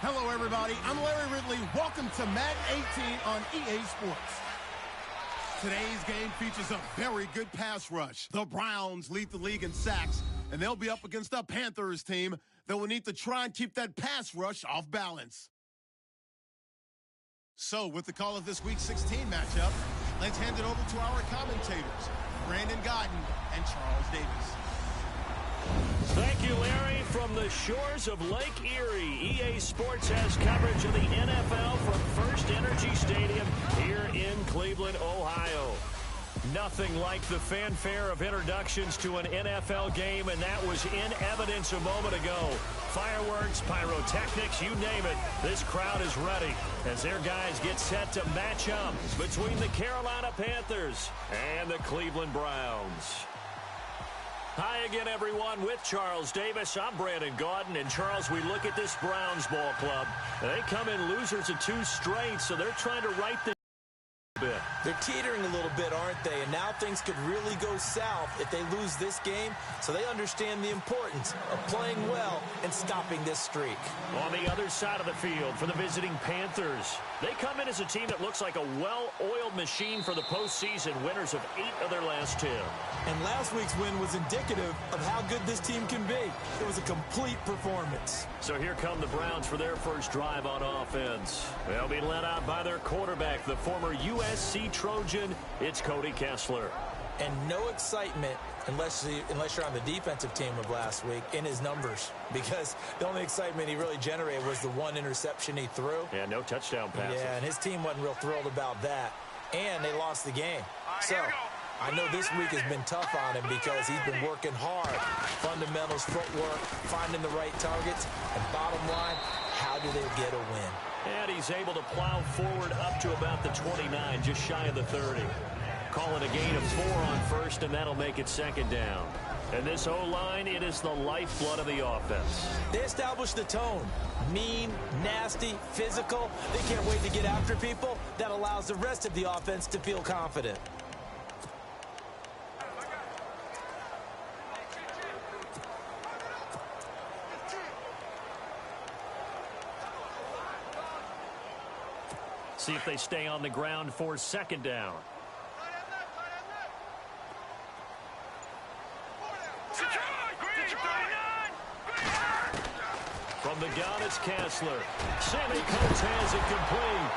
Hello, everybody. I'm Larry Ridley. Welcome to Madden 18 on EA Sports. Today's game features a very good pass rush. The Browns lead the league in sacks, and they'll be up against a Panthers team that will need to try and keep that pass rush off balance. So, with the call of this Week 16 matchup, let's hand it over to our commentators, Brandon Godden and Charles Davis. Thank you, Larry. From the shores of Lake Erie, EA Sports has coverage of the NFL from First Energy Stadium here in Cleveland, Ohio. Nothing like the fanfare of introductions to an NFL game, and that was in evidence a moment ago. Fireworks, pyrotechnics, you name it. This crowd is ready as their guys get set to match up between the Carolina Panthers and the Cleveland Browns. Hi again, everyone, with Charles Davis. I'm Brandon Gaudin. And, Charles, we look at this Browns ball club. They come in losers of 2 straight, so they're trying to right the bit. They're teetering a little bit, aren't they? And now things could really go south if they lose this game, so they understand the importance of playing well and stopping this streak. On the other side of the field for the visiting Panthers, they come in as a team that looks like a well-oiled machine for the postseason, winners of 8 of their last 10. And last week's win was indicative of how good this team can be. It was a complete performance. So here come the Browns for their first drive on offense. They'll be led out by their quarterback, the former USC Trojan. It's Cody Kessler. And no excitement unless you're on the defensive team of last week in his numbers, because the only excitement he really generated was the 1 interception he threw. Yeah, no touchdown passes. Yeah, and his team wasn't real thrilled about that. And they lost the game. So I know this week has been tough on him because he's been working hard. Fundamentals, footwork, finding the right targets, and bottom line, how do they get a win? And he's able to plow forward up to about the 29, just shy of the 30. Call it a gain of 4 on first, and that'll make it second down. And this O-line, it is the lifeblood of the offense. They established the tone. Mean, nasty, physical. They can't wait to get after people. That allows the rest of the offense to feel confident. See if they stay on the ground for second down. From the gun, it's Kessler. Sammy Coates has it complete.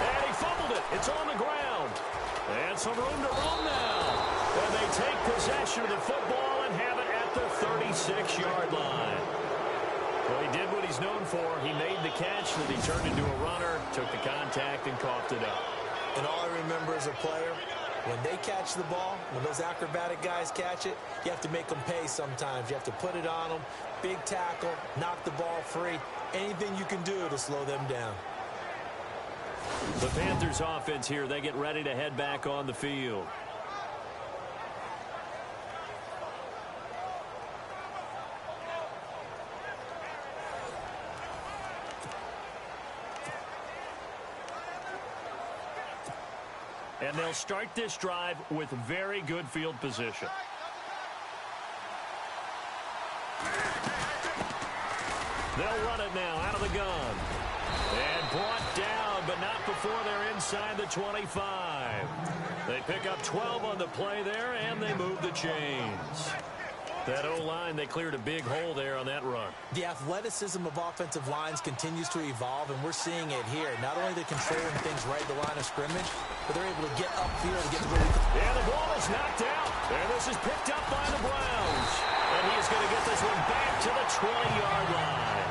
And he fumbled it. It's on the ground. And some room to run now. And they take possession of the football and have it at the 36-yard line. Well, he did what he's known for. He made the catch that he turned into a runner, took the contact, and coughed it up. And all I remember as a player, when they catch the ball, when those acrobatic guys catch it, you have to make them pay sometimes. You have to put it on them, big tackle, knock the ball free, anything you can do to slow them down. The Panthers offense here, they get ready to head back on the field. And they'll start this drive with very good field position. They'll run it now out of the gun. And brought down, but not before they're inside the 25. They pick up 12 on the play there, and they move the chains. That O-line, they cleared a big hole there on that run. The athleticism of offensive lines continues to evolve, and we're seeing it here. Not only are they controlling things right at the line of scrimmage, but they're able to get upfield and get to where we can. And the ball is knocked out. And this is picked up by the Browns. And he is going to get this one back to the 20-yard line.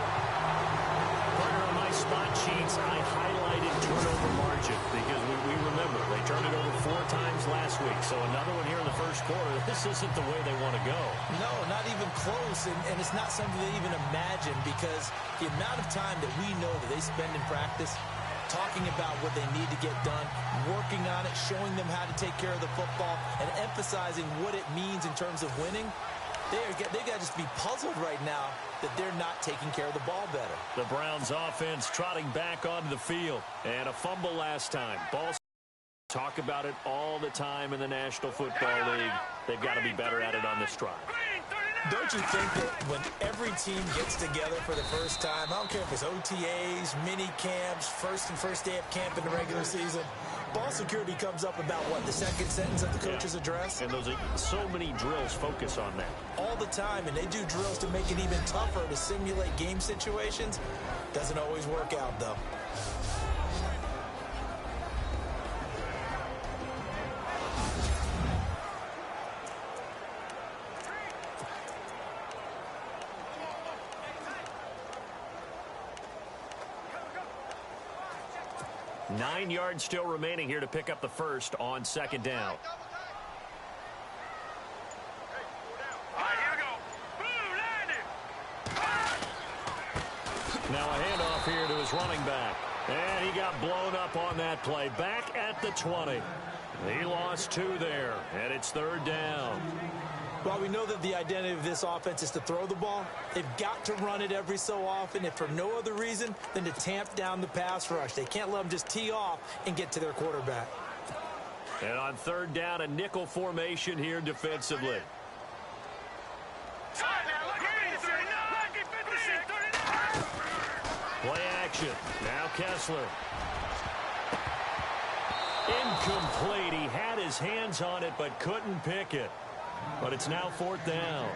Partner, on my spot sheets, I highlighted turnover margin because we remember they turned it over 4 times last week. So another one here in the first quarter. This isn't the way they want to go. No, not even close. And it's not something they even imagine, because the amount of time that we know that they spend in practice talking about what they need to get done, working on it, showing them how to take care of the football, and emphasizing what it means in terms of winning. They got to just be puzzled right now that they're not taking care of the ball better. The Browns offense trotting back onto the field. And a fumble last time. Ball. Talk about it all the time in the National Football League. They've got to be better at it on this drive. Don't you think that when every team gets together for the first time, I don't care if it's OTAs, mini camps, first day of camp in the regular season, ball security comes up about, what, the second sentence of the coach's address? And so many drills focus on that. All the time, and they do drills to make it even tougher to simulate game situations. Doesn't always work out, though. Nine yards still remaining here to pick up the first on second down. Now a handoff here to his running back. And he got blown up on that play. Back at the 20. He lost 2 there, and it's third down. While we know that the identity of this offense is to throw the ball, they've got to run it every so often, if for no other reason than to tamp down the pass rush. They can't let them just tee off and get to their quarterback. And on third down, a nickel formation here defensively. Play action. Now Kessler. Incomplete. He had his hands on it but couldn't pick it. But it's now fourth down.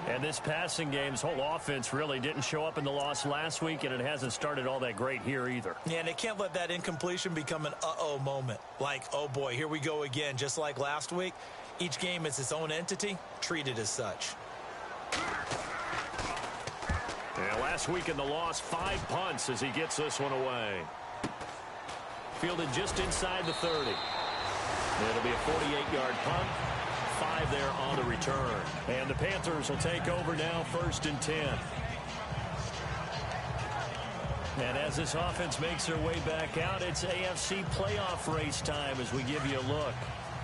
And this passing game's whole offense really didn't show up in the loss last week, and it hasn't started all that great here either. Yeah, and they can't let that incompletion become an uh-oh moment. Like, oh boy, here we go again. Just like last week, each game is its own entity, treated as such. Yeah, last week in the loss, 5 punts as he gets this one away. Fielded just inside the 30. It'll be a 48-yard punt. 5 there on the return. And the Panthers will take over now, 1st and 10. And as this offense makes their way back out, it's AFC playoff race time as we give you a look.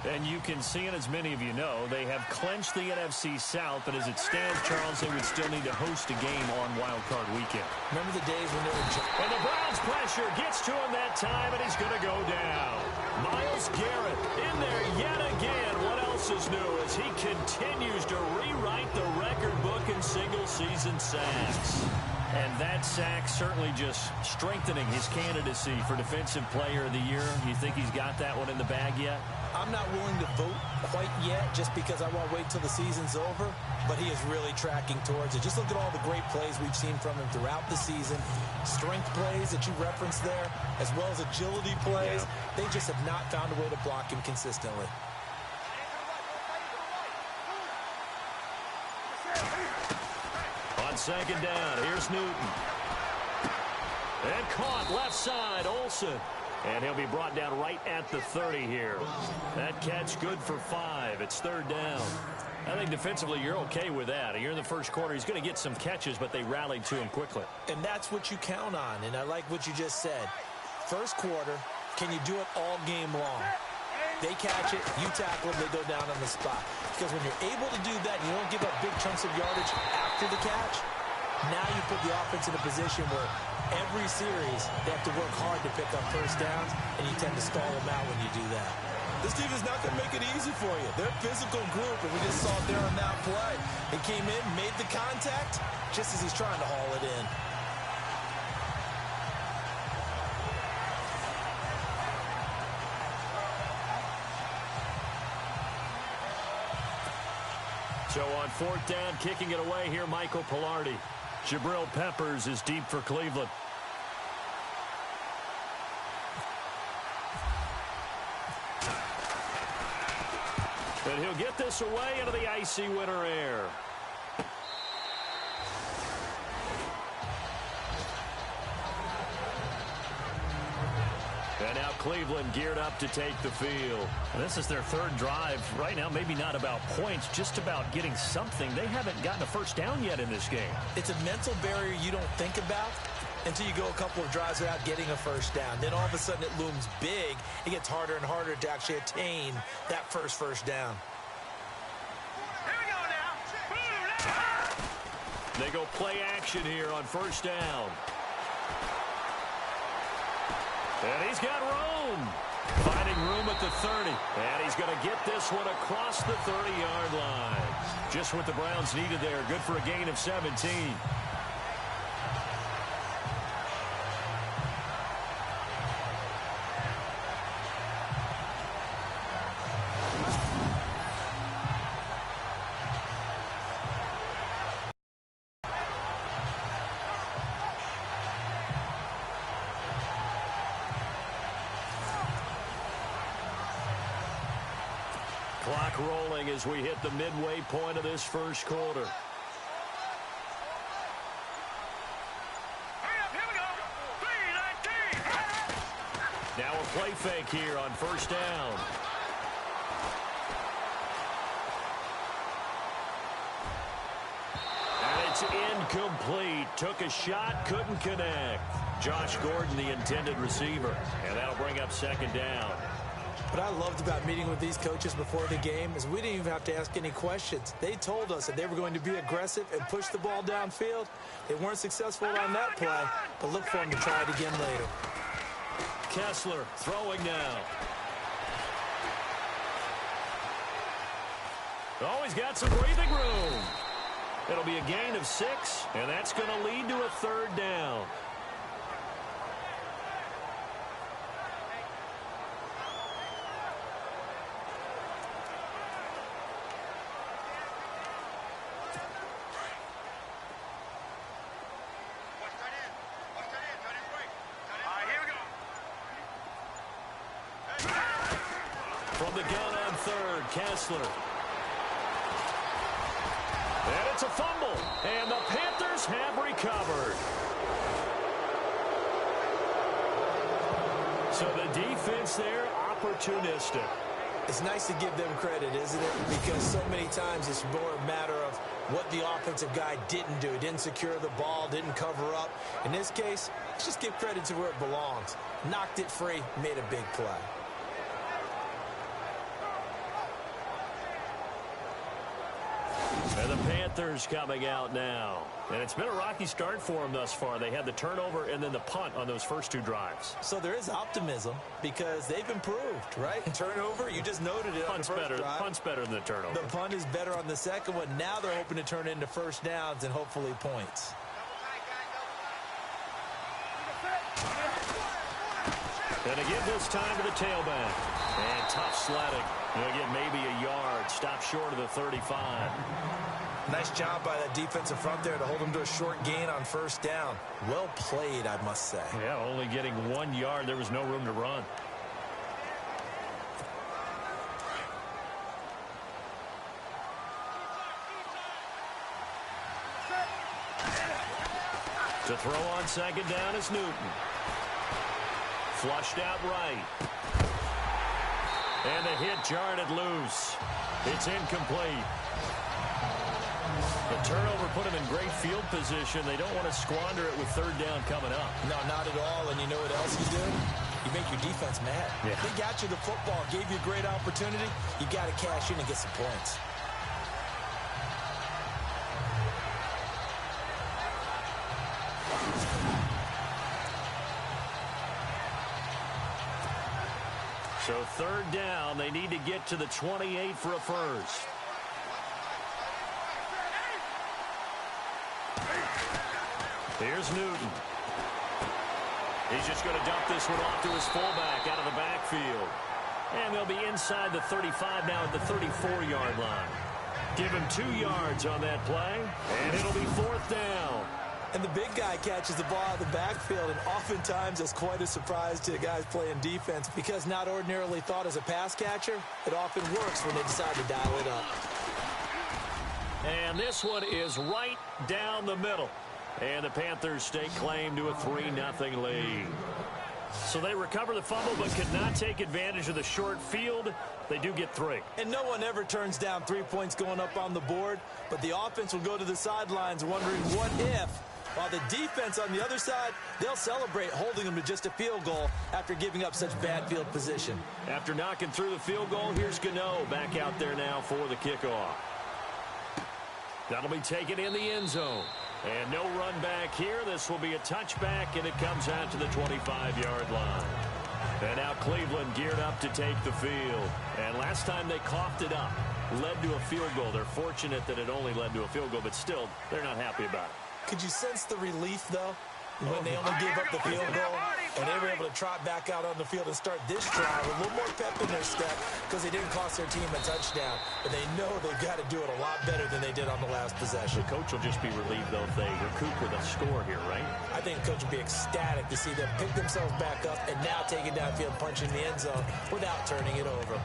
And you can see it, as many of you know, they have clinched the NFC South, but as it stands, Charles, they would still need to host a game on Wild Card Weekend. Remember the days when they were... And the Browns pressure gets to him that time, and he's going to go down. Myles Garrett in there yet again. What else is new as he continues to rewrite the record book in single-season sacks. And that sack certainly just strengthening his candidacy for Defensive Player of the Year. You think he's got that one in the bag yet? I'm not willing to vote quite yet just because I won't wait till the season's over, but he is really tracking towards it. Just look at all the great plays we've seen from him throughout the season. Strength plays that you referenced there, as well as agility plays. Yeah. They just have not found a way to block him consistently. On second down, here's Newton. And caught left side, Olsen. And he'll be brought down right at the 30 here. That catch good for 5. It's third down. I think defensively you're okay with that. You're in the first quarter. He's going to get some catches, but they rallied to him quickly. And that's what you count on. And I like what you just said. First quarter, can you do it all game long? They catch it, you tackle them, they go down on the spot. Because when you're able to do that, you don't give up big chunks of yardage after the catch, now you put the offense in a position where every series they have to work hard to pick up first downs, and you tend to stall them out when you do that. This team is not going to make it easy for you. They're a physical group, and we just saw it there on that play. He came in, made the contact, just as he's trying to haul it in. So on fourth down, kicking it away here, Michael Pilardi. Jabril Peppers is deep for Cleveland. And he'll get this away into the icy winter air. And now Cleveland geared up to take the field. And this is their third drive. Right now, maybe not about points, just about getting something. They haven't gotten a first down yet in this game. It's a mental barrier you don't think about until you go a couple of drives without getting a first down. Then all of a sudden it looms big. It gets harder and harder to actually attain that first down. Here we go now. They go play action here on first down. And he's got room. Finding room at the 30. And he's going to get this one across the 30-yard line. Just what the Browns needed there. Good for a gain of 17. Clock rolling as we hit the midway point of this first quarter. Now a play fake here on first down. And it's incomplete. Took a shot, couldn't connect. Josh Gordon, the intended receiver. And that'll bring up second down. What I loved about meeting with these coaches before the game is we didn't even have to ask any questions. They told us that they were going to be aggressive and push the ball downfield. They weren't successful on that play, but look for them to try it again later. Kessler throwing now. Oh, he's got some breathing room. It'll be a gain of 6, and that's going to lead to a third down. From the gun on third, Kessler. And it's a fumble. And the Panthers have recovered. So the defense there, opportunistic. It's nice to give them credit, isn't it? Because so many times it's more a matter of what the offensive guy didn't do. He didn't secure the ball, didn't cover up. In this case, let's just give credit to where it belongs. Knocked it free, made a big play. And the Panthers coming out now. And it's been a rocky start for them thus far. They had the turnover and then the punt on those first 2 drives. So there is optimism because they've improved, right? Turnover, you just noted it on the first drive. Punt's better than the turnover. The punt is better on the second one. Now they're hoping to turn it into first downs and hopefully points. And to give this time to the tailback. And tough sledding. They'll get maybe a yard. Stop short of the 35. Nice job by that defensive front there to hold them to a short gain on first down. Well played, I must say. Yeah, only getting 1 yard. There was no room to run. To throw on second down is Newton. Flushed out right. And the hit jarred it loose. It's incomplete. The turnover put him in great field position. They don't want to squander it with third down coming up. No, not at all. And you know what else you do? You make your defense mad. Yeah. They got you the football, gave you a great opportunity. You got to cash in and get some points. So third down, they need to get to the 28 for a first. Here's Newton. He's just going to dump this one off to his fullback out of the backfield. And they'll be inside the 35 now at the 34-yard line. Give him 2 yards on that play, and it'll be fourth down. And the big guy catches the ball out of the backfield, and oftentimes it's quite a surprise to the guys playing defense because not ordinarily thought as a pass catcher, it often works when they decide to dial it up. And this one is right down the middle. And the Panthers stake claim to a 3-0 lead. So they recover the fumble but could not take advantage of the short field. They do get 3. And no one ever turns down 3 points going up on the board, but the offense will go to the sidelines wondering what if. While the defense on the other side, they'll celebrate holding them to just a field goal after giving up such bad field position. After knocking through the field goal, here's Gano back out there now for the kickoff. That'll be taken in the end zone. And no run back here. This will be a touchback, and it comes out to the 25-yard line. And now Cleveland geared up to take the field. And last time they coughed it up, led to a field goal. They're fortunate that it only led to a field goal, but still, they're not happy about it. Could you sense the relief, though, when they only gave up the field goal and they were able to trot back out on the field and start this drive with a little more pep in their step because they didn't cost their team a touchdown, but they know they've got to do it a lot better than they did on the last possession. The coach will just be relieved, though, if they recoup with a score here, right? I think the coach will be ecstatic to see them pick themselves back up and now take it downfield, punching the end zone without turning it over.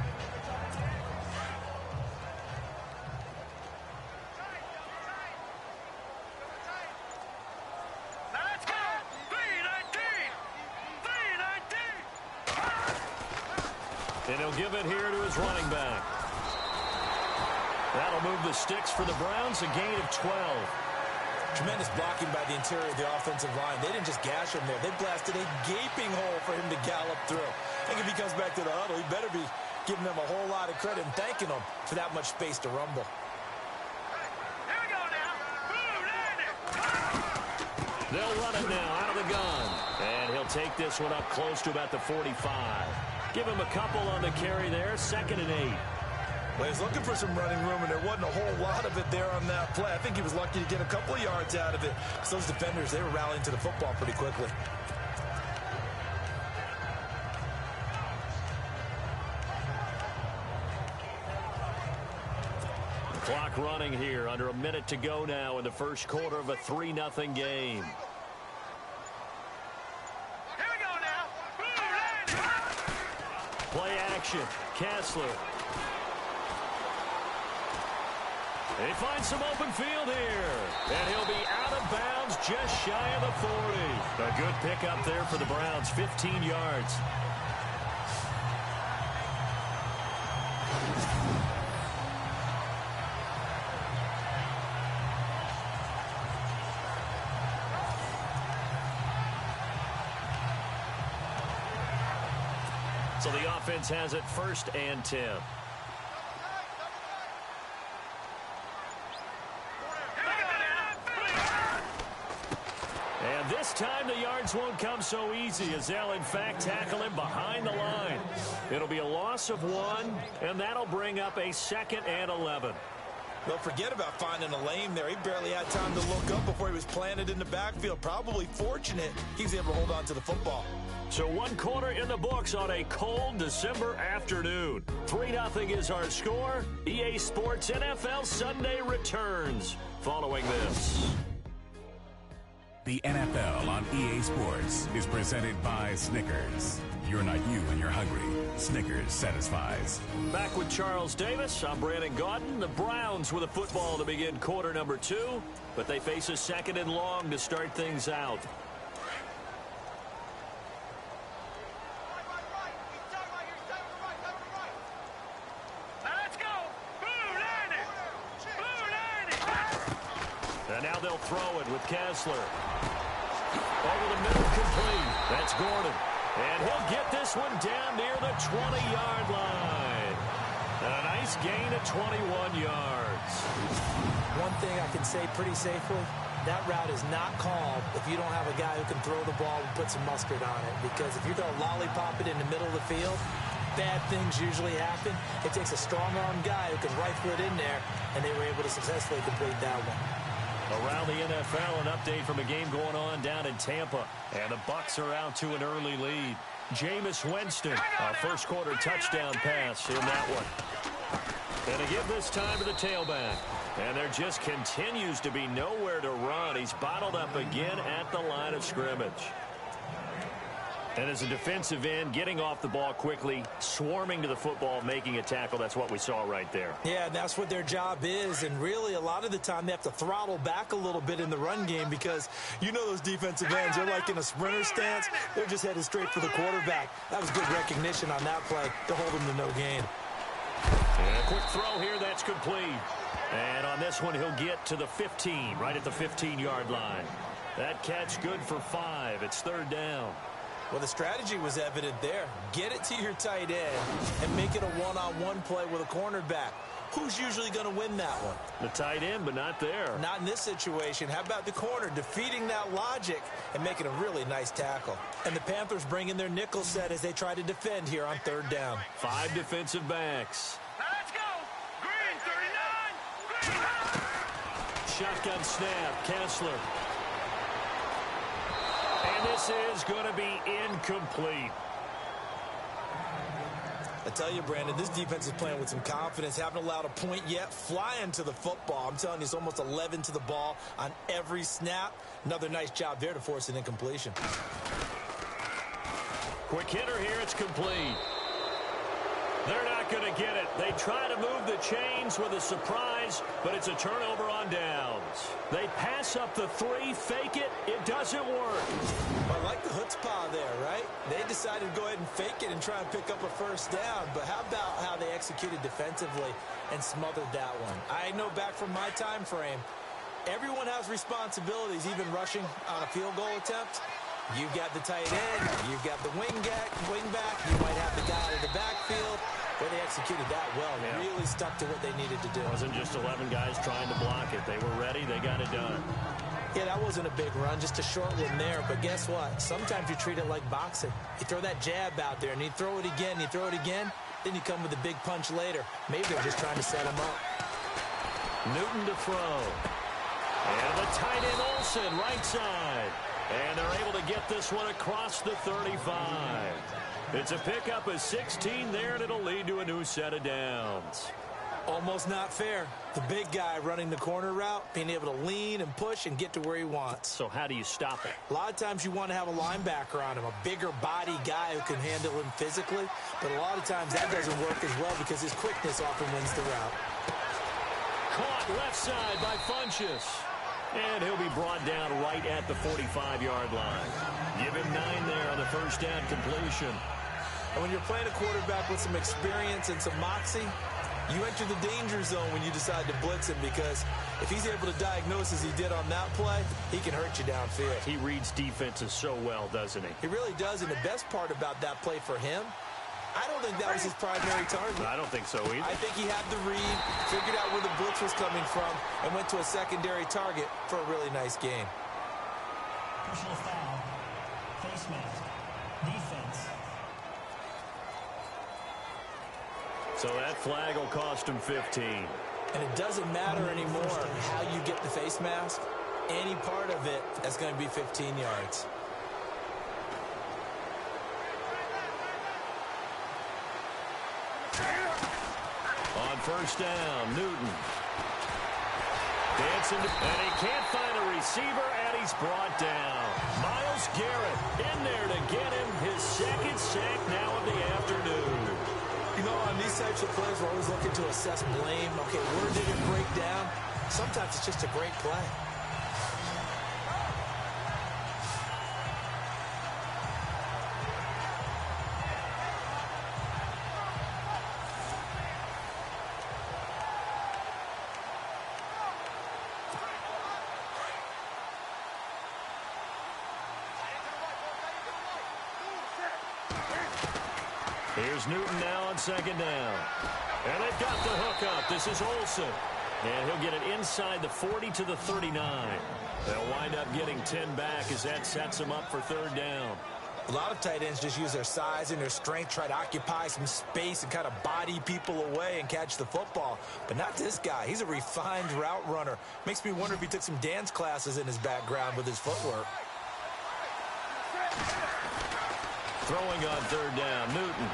And he'll give it here to his running back. That'll move the sticks for the Browns, a gain of 12. Tremendous blocking by the interior of the offensive line. They didn't just gash him there. They blasted a gaping hole for him to gallop through. I think if he comes back to the huddle, he better be giving them a whole lot of credit and thanking them for that much space to rumble. Here we go now. They'll run it now out of the gun. And he'll take this one up close to about the 45. Give him a couple on the carry there, 2nd and 8. Well, he's looking for some running room, and there wasn't a whole lot of it there on that play. I think he was lucky to get a couple of yards out of it. Because those defenders, they were rallying to the football pretty quickly. Clock running here, under a minute to go now in the first quarter of a 3-0 game. Play action. Kessler. He finds some open field here. And he'll be out of bounds just shy of the 40. A good pickup there for the Browns. 15 yards. So the offense has it 1st and 10. And this time the yards won't come so easy as they'll in fact tackle him behind the line. It'll be a loss of 1, and that'll bring up a 2nd and 11. Well, forget about finding a lane there. He barely had time to look up before he was planted in the backfield. Probably fortunate he was able to hold on to the football. So 1 quarter in the books on a cold December afternoon. 3-0 is our score. EA Sports NFL Sunday returns following this. The NFL on EA Sports is presented by Snickers. You're not you when you're hungry. Snickers satisfies. Back with Charles Davis. I'm Brandon Gaudin. The Browns with a football to begin quarter number 2, but they face a 2nd and long to start things out. And now they'll throw it with Kessler. Over the middle, complete. That's Gordon. And he'll get this one down near the 20-yard line. And a nice gain of 21 yards. One thing I can say pretty safely, that route is not called if you don't have a guy who can throw the ball and put some mustard on it. Because if you're going to lollipop it in the middle of the field, bad things usually happen. It takes a strong-arm guy who can rifle it in there, and they were able to successfully complete that one. Around the NFL, an update from a game going on down in Tampa. And the Bucs are out to an early lead. Jameis Winston, a first quarter touchdown pass in that one. And to give this time to the tailback. And there just continues to be nowhere to run. He's bottled up again at the line of scrimmage. And as a defensive end, getting off the ball quickly, swarming to the football, making a tackle, that's what we saw right there. Yeah, and that's what their job is. And really, a lot of the time, they have to throttle back a little bit in the run game because you know those defensive ends, they're like in a sprinter stance. They're just headed straight for the quarterback. That was good recognition on that play to hold him to no gain. And a quick throw here, that's complete. And on this one, he'll get to the 15, right at the 15-yard line. That catch good for 5. It's 3rd down. Well, the strategy was evident there. Get it to your tight end and make it a one-on-one play with a cornerback. who's usually going to win that one? The tight end, but not there. Not in this situation. How about the corner defeating that logic and making a really nice tackle? And the Panthers bring in their nickel set as they try to defend here on third down. 5 defensive backs. Now let's go. Green, 39. Green. Shotgun snap, Kessler. And this is going to be incomplete. I tell you, Brandon, this defense is playing with some confidence. Haven't allowed a point yet. Flying to the football. I'm telling you, it's almost 11 to the ball on every snap. Another nice job there to force an incompletion. Quick hitter here. It's complete. They're not going to get it. They try to move the chains with a surprise, but it's a turnover on downs. They pass up the 3, fake it. It doesn't work. I like the chutzpah there, right? They decided to go ahead and fake it and try and pick up a first down, but how about how they executed defensively and smothered that one? I know back from my time frame, everyone has responsibilities, even rushing on a field goal attempt. You've got the tight end, you've got the wing back, you might have the guy out of the backfield. But they executed that well. Yeah. Really stuck to what they needed to do. It wasn't just 11 guys trying to block it. They were ready. They got it done. Yeah, that wasn't a big run, just a short one there. But guess what? Sometimes you treat it like boxing. You throw that jab out there, and you throw it again, you throw it again, then you come with a big punch later. Maybe they're just trying to set him up. Newton to throw. And the tight end Olsen, right side. And they're able to get this one across the 35. It's a pickup of 16 there, and it'll lead to a new set of downs. Almost not fair. The big guy running the corner route, being able to lean and push and get to where he wants. So how do you stop it? A lot of times you want to have a linebacker on him, a bigger body guy who can handle him physically. But a lot of times that doesn't work as well because his quickness often wins the route. Caught left side by Funchess. And he'll be brought down right at the 45-yard line. Give him 9 there on the first down completion. And when you're playing a quarterback with some experience and some moxie, you enter the danger zone when you decide to blitz him because if he's able to diagnose as he did on that play, he can hurt you downfield. He reads defenses so well, doesn't he? He really does, and the best part about that play for him, I don't think that was his primary target. I don't think so either. I think he had the read, figured out where the blitz was coming from, and went to a secondary target for a really nice game. Personal foul, face mask, defense. So that flag will cost him 15. And it doesn't matter anymore how you get the face mask. Any part of it is going to be 15 yards. On first down, Newton. Dancing, and he can't find a receiver, and he's brought down. Myles Garrett in there to get him his second sack now of the afternoon. You know, on these types of plays, we're always looking to assess blame. Okay, where did it break down? Sometimes it's just a great play. Here's Newton now on second down. And they've got the hook up. This is Olsen. And he'll get it inside the 40 to the 39. They'll wind up getting 10 back as that sets them up for third down. A lot of tight ends just use their size and their strength, try to occupy some space and kind of body people away and catch the football. But not this guy. He's a refined route runner. Makes me wonder if he took some dance classes in his background with his footwork. Throwing on third down, Newton.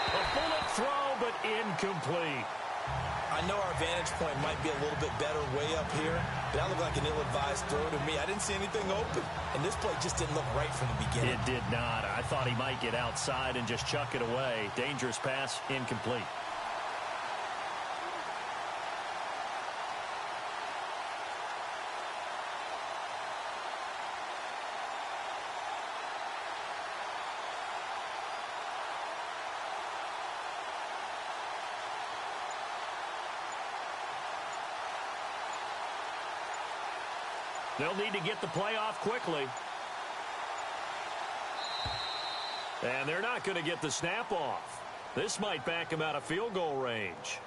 A bullet throw, but incomplete. I know our vantage point might be a little bit better way up here, but that looked like an ill-advised throw to me. I didn't see anything open, and this play just didn't look right from the beginning. It did not. I thought he might get outside and just chuck it away. Dangerous pass, incomplete. They'll need to get the play off quickly. And they're not going to get the snap off. This might back them out of field goal range.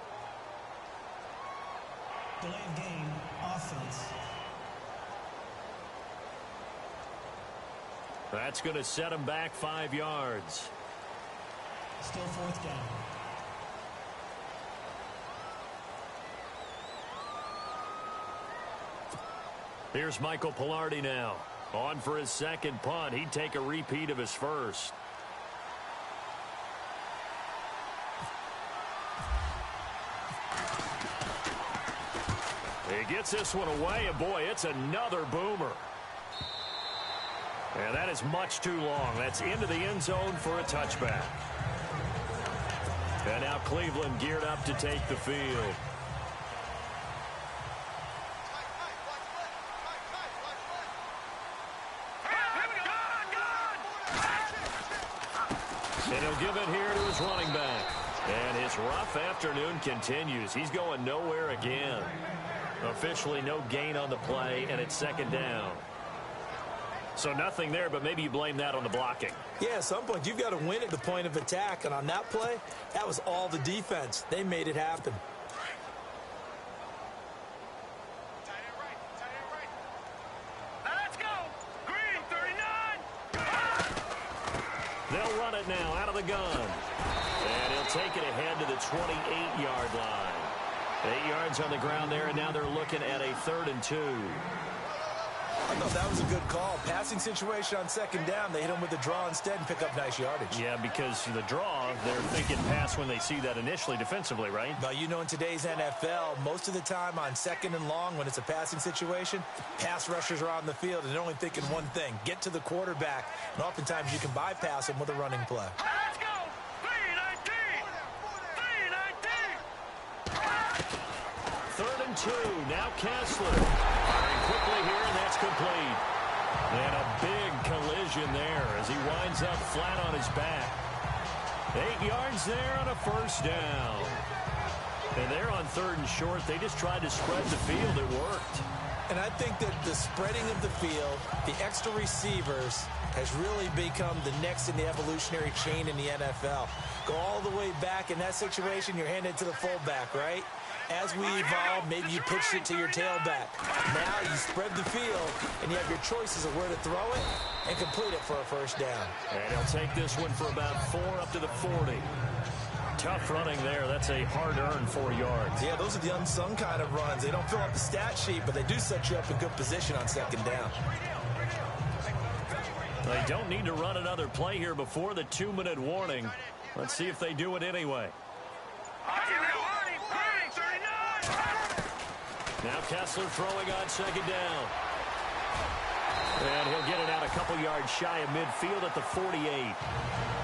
Delay of game, offense. That's going to set him back 5 yards. Still 4th down. Here's Michael Pilardi now. On for his second punt. He'd take a repeat of his first. He gets this one away, and boy, it's another boomer. And that is much too long. That's into the end zone for a touchback. And now Cleveland geared up to take the field. And he'll give it here to his running back. And his rough afternoon continues. He's going nowhere again. Officially no gain on the play, and it's 2nd down. So nothing there, but maybe you blame that on the blocking. Yeah, at some point, you've got to win at the point of attack. And on that play, that was all the defense. They made it happen. Now let's go. Green, 39. They'll run it now out of the gun. And he'll take it ahead to the 28-yard line. 8 yards on the ground there, and now they're looking at a 3rd and 2. I thought that was a good call. Passing situation on 2nd down. They hit him with a draw instead and pick up nice yardage. Yeah, because the draw, they're thinking pass when they see that initially defensively, right? But you know, in today's NFL, most of the time on 2nd and long, when it's a passing situation, pass rushers are on the field and they're only thinking one thing: get to the quarterback. And oftentimes you can bypass them with a running play. Let's go. 3rd and 2. Now Kessler. Firing quickly here, and that's complete. And a big collision there as he winds up flat on his back. 8 yards there on a 1st down. And they're on 3rd and short. They just tried to spread the field. It worked. And I think that the spreading of the field, the extra receivers, has really become the next in the evolutionary chain in the NFL. Go all the way back in that situation, you're handed to the fullback, right? As we evolve, maybe you pitched it to your tailback. Now you spread the field, and you have your choices of where to throw it and complete it for a 1st down. And he'll take this one for about 4 up to the 40. Tough running there. That's a hard-earned 4 yards. Yeah, those are the unsung kind of runs. They don't fill up the stat sheet, but they do set you up in good position on 2nd down. They don't need to run another play here before the 2-minute warning. Let's see if they do it anyway. Now Kessler throwing on 2nd down. And he'll get it out a couple yards shy of midfield at the 48.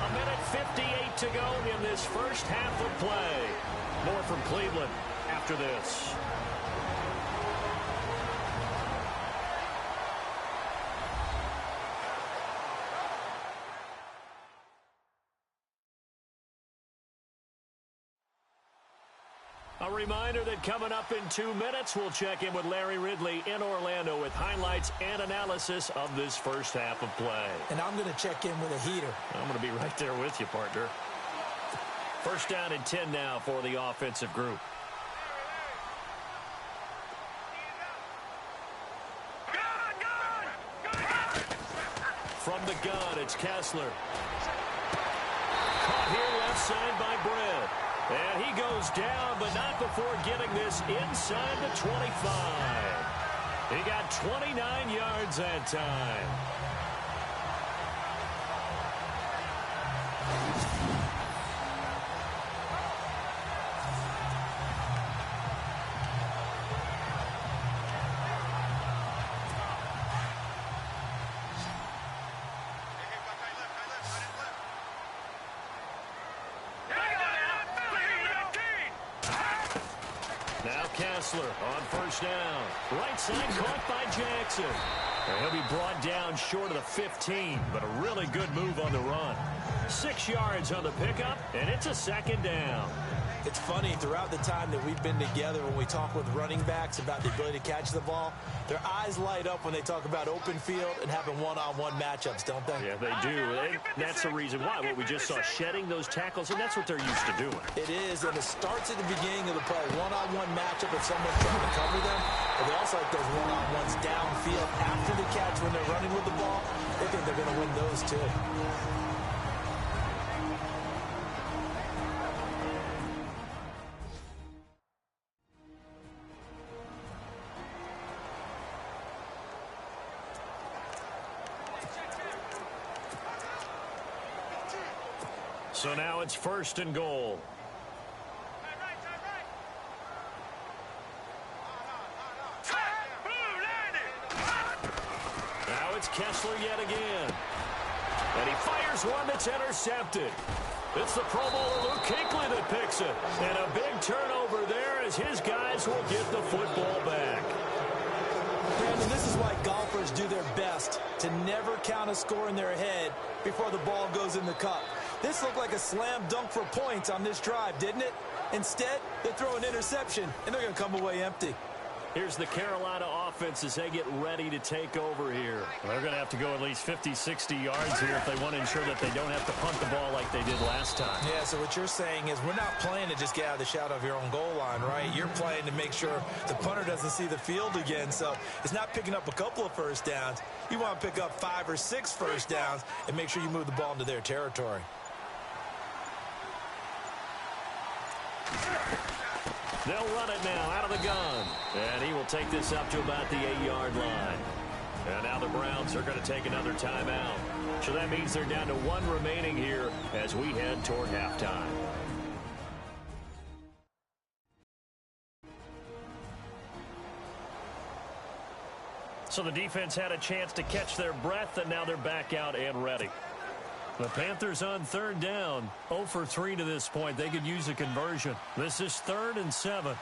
1:58 to go in this first half of play. More from Cleveland after this. A reminder that coming up in 2 minutes, we'll check in with Larry Ridley in Orlando with highlights and analysis of this first half of play. And I'm going to check in with a heater. I'm going to be right there with you, partner. 1st down and 10 now for the offensive group. From the gun, it's Kessler. Caught here left side by Brett. And he goes down, but not before getting this inside the 25. He got 29 yards that time. Kessler on 1st down. Right side caught by Jackson. And he'll be brought down short of the 15, but a really good move on the run. 6 yards on the pickup, and it's a 2nd down. It's funny, throughout the time that we've been together, when we talk with running backs about the ability to catch the ball, their eyes light up when they talk about open field and having one-on-one matchups, don't they? Yeah, they do. And that's the reason why. What we just saw, shedding those tackles, and that's what they're used to doing. It is, and it starts at the beginning of the play. One-on-one matchup if someone's trying to cover them. But they also like those one-on-ones downfield after the catch when they're running with the ball. They think they're going to win those too. So now it's 1st and goal. Now it's Kessler yet again. And he fires one that's intercepted. It's the Pro Bowler Luke Kuechly that picks it. And a big turnover there as his guys will get the football back. Brandon, this is why golfers do their best to never count a score in their head before the ball goes in the cup. This looked like a slam dunk for points on this drive, didn't it? Instead, they throw an interception, and they're going to come away empty. Here's the Carolina offense as they get ready to take over here. They're going to have to go at least 50, 60 yards here if they want to ensure that they don't have to punt the ball like they did last time. Yeah, so what you're saying is we're not playing to just get out of the shadow of your own goal line, right? You're playing to make sure the punter doesn't see the field again. So it's not picking up a couple of first downs. You want to pick up 5 or 6 first downs and make sure you move the ball into their territory. They'll run it now out of the gun. And he will take this up to about the 8-yard line. And now the Browns are going to take another timeout. So that means they're down to 1 remaining here as we head toward halftime. So the defense had a chance to catch their breath, and now they're back out and ready. The Panthers on 3rd down, 0 for 3 to this point. They could use a conversion. This is 3rd and 7.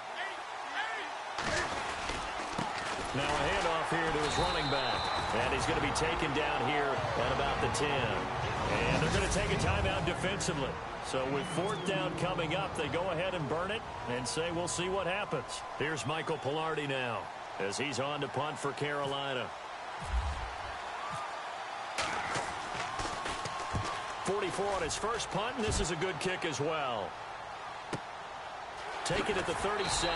Now a handoff here to his running back. And he's going to be taken down here at about the 10. And they're going to take a timeout defensively. So with 4th down coming up, they go ahead and burn it and say we'll see what happens. Here's Michael Pilardi now as he's on to punt for Carolina. 44 on his first punt, and this is a good kick as well. Taken at the 37.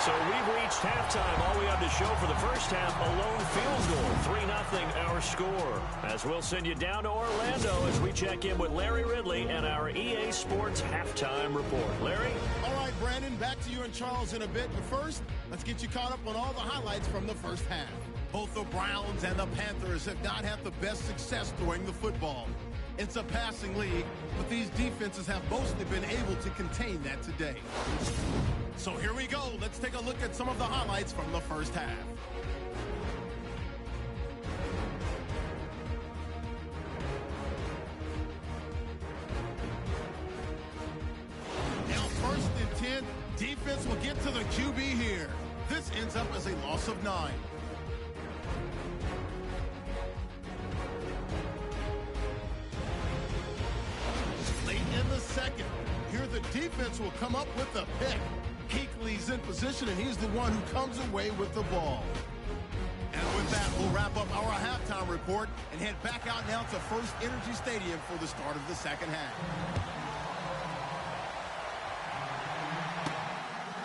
So we've reached halftime. All we have to show for the first half, a lone field goal. 3-0 our score. As we'll send you down to Orlando as we check in with Larry Ridley and our EA Sports halftime report. Larry? All right, Brandon, back to you and Charles in a bit. But first, let's get you caught up on all the highlights from the first half. Both the Browns and the Panthers have not had the best success throwing the football. It's a passing league, but these defenses have mostly been able to contain that today. So here we go. Let's take a look at some of the highlights from the first half. Now 1st and 10, defense will get to the QB here. This ends up as a loss of 9. Late in the second, here the defense will come up with a pick. Kuechly's in position, and he's the one who comes away with the ball. And with that, we'll wrap up our halftime report and head back out now to First Energy Stadium for the start of the second half.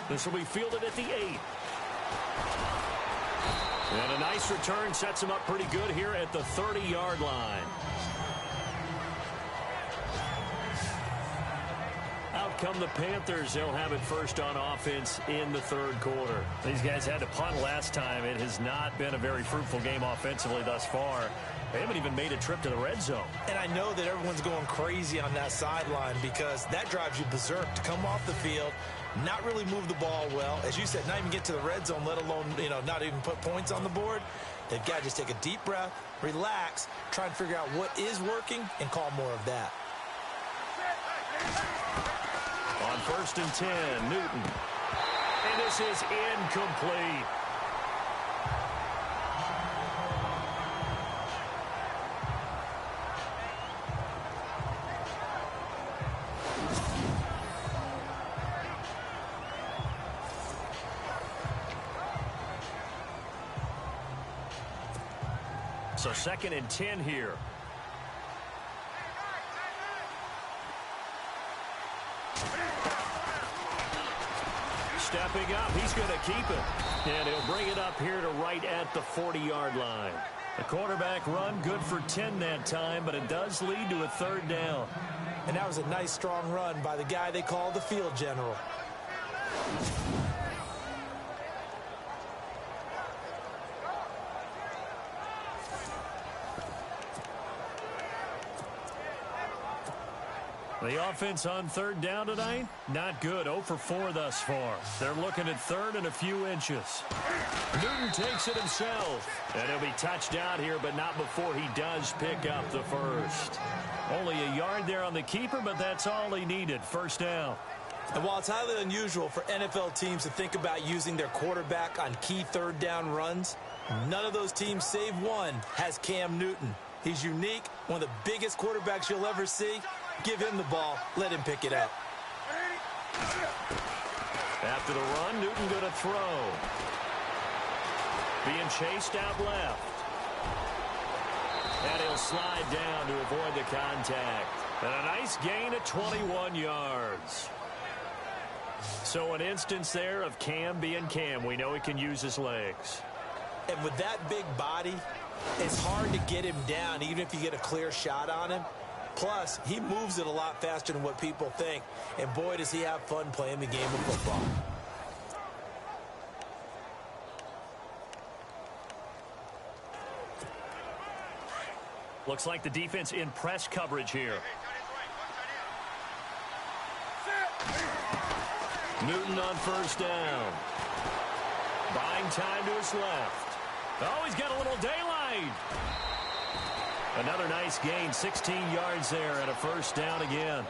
This will be fielded at the 8. And a nice return sets him up pretty good here at the 30-yard line. Out come the Panthers. They'll have it first on offense in the 3rd quarter. These guys had to punt last time. It has not been a very fruitful game offensively thus far. They haven't even made a trip to the red zone. And I know that everyone's going crazy on that sideline because that drives you berserk to come off the field, not really move the ball well. As you said, not even get to the red zone, let alone, not even put points on the board. They've got to just take a deep breath, relax, try and figure out what is working, and call more of that. On 1st and 10, Newton. And this is incomplete. So 2nd and 10 here. Stepping up, he's going to keep it. And he'll bring it up here to right at the 40-yard line. The quarterback run, good for 10 that time, but it does lead to a 3rd down. And that was a nice, strong run by the guy they call the field general. The offense on 3rd down tonight, not good. 0 for 4 thus far. They're looking at 3rd and a few inches. Newton takes it himself. And he'll be touched out here, but not before he does pick up the first. Only a yard there on the keeper, but that's all he needed. 1st down. And while it's highly unusual for NFL teams to think about using their quarterback on key 3rd down runs, none of those teams, save one, has Cam Newton. He's unique, one of the biggest quarterbacks you'll ever see. Give him the ball. Let him pick it up. After the run, Newton going to throw. Being chased out left. And he'll slide down to avoid the contact. And a nice gain of 21 yards. So an instance there of Cam being Cam. We know he can use his legs. And with that big body, it's hard to get him down, even if you get a clear shot on him. Plus, he moves it a lot faster than what people think. And boy, does he have fun playing the game of football. Looks like the defense in press coverage here. Newton on 1st down. Buying time to his left. Oh, he's got a little daylight. Another nice gain, 16 yards there at a 1st down again.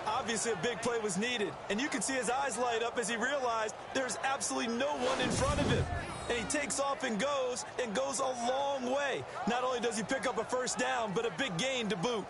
Obviously, a big play was needed, and you can see his eyes light up as he realized there's absolutely no one in front of him. And he takes off and goes a long way. Not only does he pick up a 1st down, but a big gain to boot.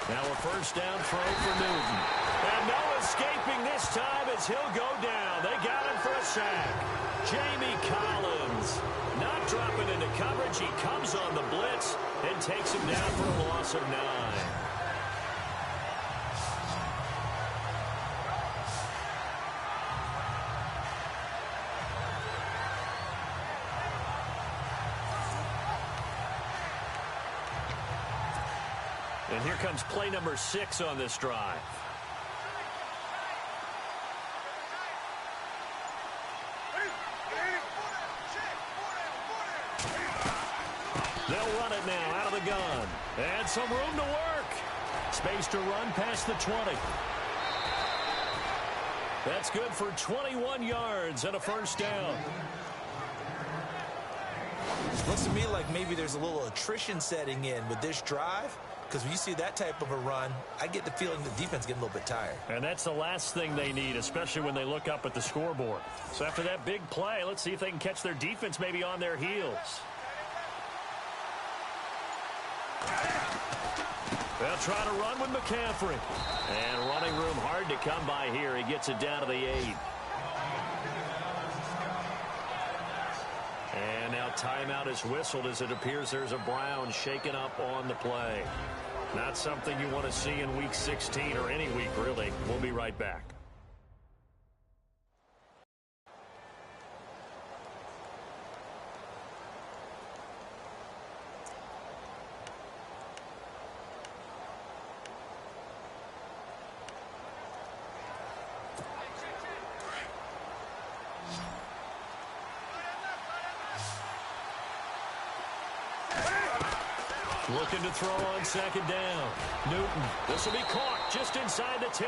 Now a 1st down throw for Newton. And no escaping this time as he'll go down. They got him for a sack. Jamie Collins not dropping into coverage. He comes on the blitz and takes him down for a loss of 9. And here comes play number 6 on this drive. They'll run it now out of the gun. And some room to work. Space to run past the 20. That's good for 21 yards and a 1st down. Looks to me like maybe there's a little attrition setting in with this drive. Because when you see that type of a run, I get the feeling the defense getting a little bit tired. And that's the last thing they need, especially when they look up at the scoreboard. So after that big play, let's see if they can catch their defense maybe on their heels. They'll try to run with McCaffrey. And running room hard to come by here. He gets it down to the 8. And now timeout is whistled as it appears there's a Brown shaken up on the play. Not something you want to see in Week 16 or any week, really. We'll be right back. Looking to throw on 2nd down. Newton, this will be caught just inside the 10.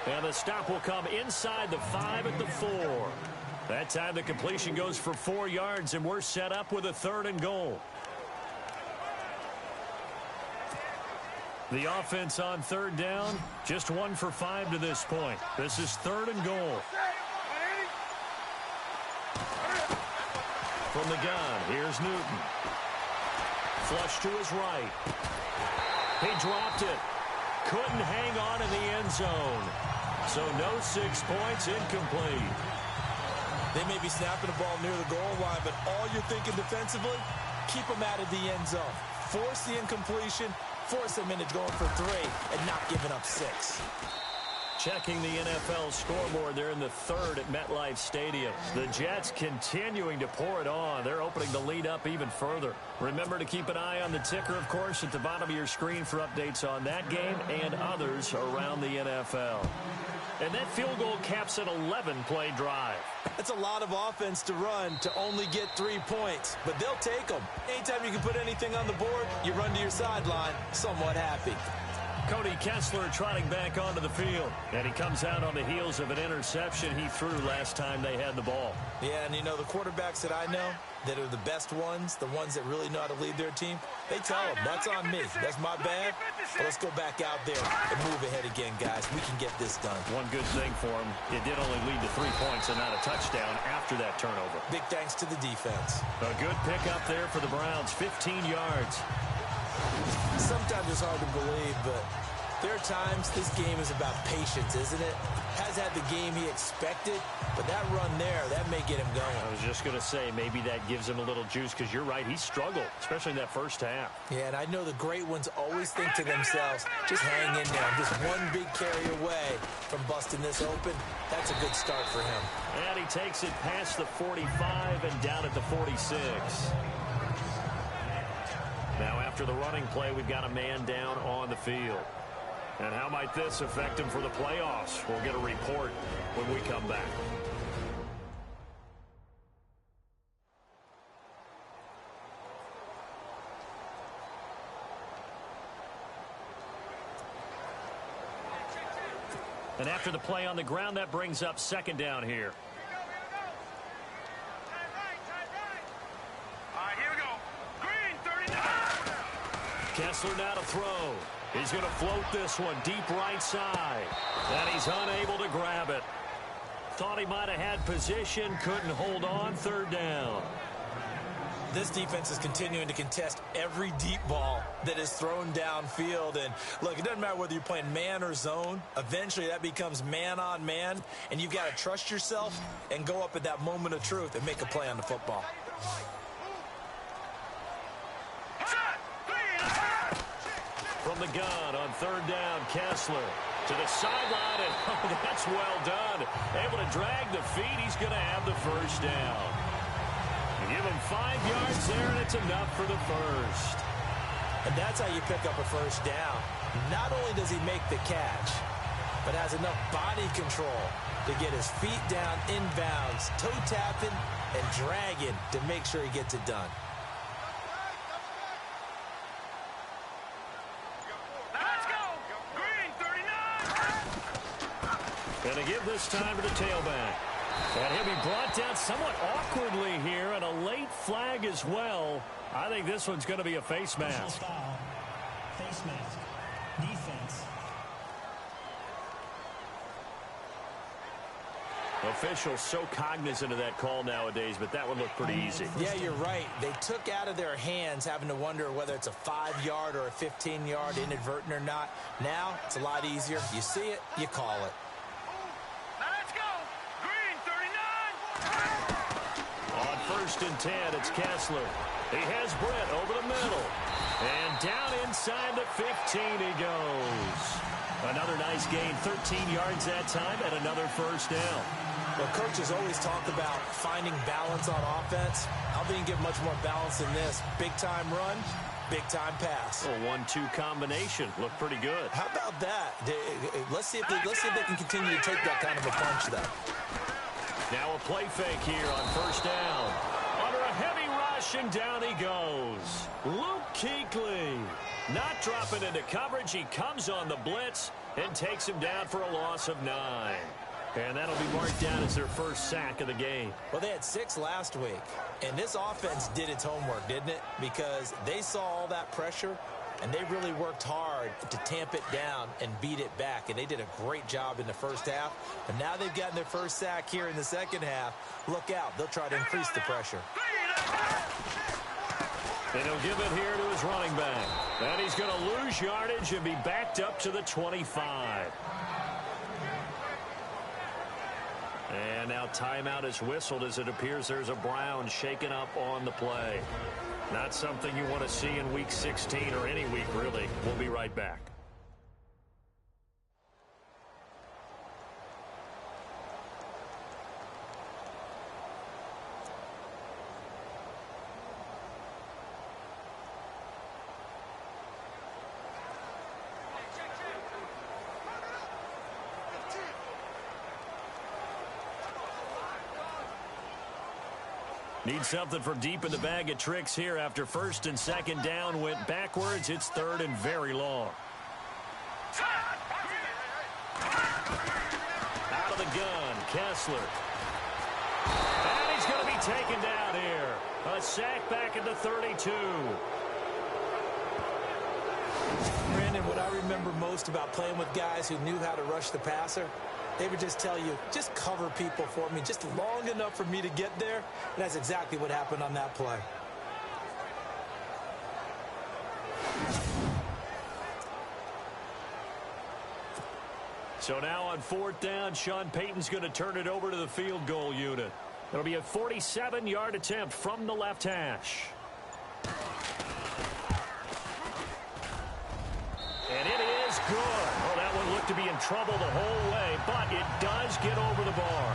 And the stop will come inside the 5 at the 4. That time the completion goes for 4 yards, and we're set up with a 3rd and goal. The offense on 3rd down, just 1 for 5 to this point. This is 3rd and goal. From the gun, here's Newton. Flush to his right. He dropped it. Couldn't hang on in the end zone. So no 6 points, incomplete. They may be snapping the ball near the goal line, but all you're thinking defensively, keep them out of the end zone. Force the incompletion, force them into going for 3, and not giving up 6. Checking the NFL scoreboard, they're in the 3rd at MetLife Stadium. The Jets continuing to pour it on. They're opening the lead up even further. Remember to keep an eye on the ticker, of course, at the bottom of your screen for updates on that game and others around the NFL. And that field goal caps an 11-play drive. That's a lot of offense to run to only get 3 points, but they'll take them. Anytime you can put anything on the board, you run to your sideline somewhat happy. Cody Kessler trotting back onto the field. And he comes out on the heels of an interception he threw last time they had the ball. Yeah, and you know, the quarterbacks that I know that are the best ones, the ones that really know how to lead their team, they tell them, that's on me. That's my bad. But let's go back out there and move ahead again, guys. We can get this done. One good thing for him, it did only lead to 3 points and not a touchdown after that turnover. Big thanks to the defense. A good pickup there for the Browns, 15 yards. Sometimes it's hard to believe, but there are times this game is about patience, isn't it? Has had the game he expected, but that run there, that may get him going. I was just going to say, maybe that gives him a little juice, because you're right, he struggled, especially in that first half. Yeah, and I know the great ones always think to themselves, just hang in there. Just one big carry away from busting this open. That's a good start for him. And he takes it past the 45 and down at the 46. Now, after the running play, we've got a man down on the field. And how might this affect him for the playoffs? We'll get a report when we come back. And after the play on the ground, that brings up 2nd down here. Kessler now to throw. He's going to float this one deep right side. And he's unable to grab it. Thought he might have had position, couldn't hold on, 3rd down. This defense is continuing to contest every deep ball that is thrown downfield. And look, it doesn't matter whether you're playing man or zone. Eventually that becomes man on man. And you've got to trust yourself and go up at that moment of truth and make a play on the football. From the gun on 3rd down, Kessler to the sideline, and oh, that's well done. Able to drag the feet. He's going to have the 1st down. Give him 5 yards there, and it's enough for the 1st. And that's how you pick up a 1st down. Not only does he make the catch, but has enough body control to get his feet down inbounds, toe tapping and dragging to make sure he gets it done. And to give this time to the tailback. And he'll be brought down somewhat awkwardly here, and a late flag as well. I think this one's going to be a face mask. Foul. Face mask. Defense. Officials so cognizant of that call nowadays, but that would look pretty easy. Yeah, you're right. They took out of their hands having to wonder whether it's a 5-yard or a 15-yard inadvertent or not. Now, it's a lot easier. You see it, you call it. Let's go. Green 39. On 1st and 10, it's Kessler. He has Britt over the middle. And down inside the 15 he goes. Another nice gain, 13 yards that time, and another 1st down. Well, coaches always talk about finding balance on offense. I don't think you get much more balance than this. Big-time run, big-time pass. A 1-2 combination. Looked pretty good. How about that? Let's see if they can continue to take that kind of a punch, though. Now a play fake here on 1st down. Under a heavy rush, and down he goes. Luke Kuechly not dropping into coverage. He comes on the blitz and takes him down for a loss of 9. And that'll be marked down as their 1st sack of the game. Well, they had 6 last week, and this offense did its homework, didn't it? Because they saw all that pressure, and they really worked hard to tamp it down and beat it back, and they did a great job in the 1st half. But now they've gotten their 1st sack here in the 2nd half. Look out. They'll try to increase the pressure. And he'll give it here to his running back. And he's going to lose yardage and be backed up to the 25. And now timeout is whistled as it appears there's a Brown shaken up on the play. Not something you want to see in Week 16 or any week, really. We'll be right back. Need something from deep in the bag of tricks here after first and second down went backwards. It's third and very long. Out of the gun, Kessler. And he's going to be taken down here. A sack back at the 32. Brandon, what I remember most about playing with guys who knew how to rush the passer, they would just tell you, just cover people for me, just long enough for me to get there. And that's exactly what happened on that play. So now on fourth down, Sean Payton's going to turn it over to the field goal unit. It'll be a 47-yard attempt from the left hash. And it is good. Oh, that one looked to be in trouble the whole way, but it does get over the bar.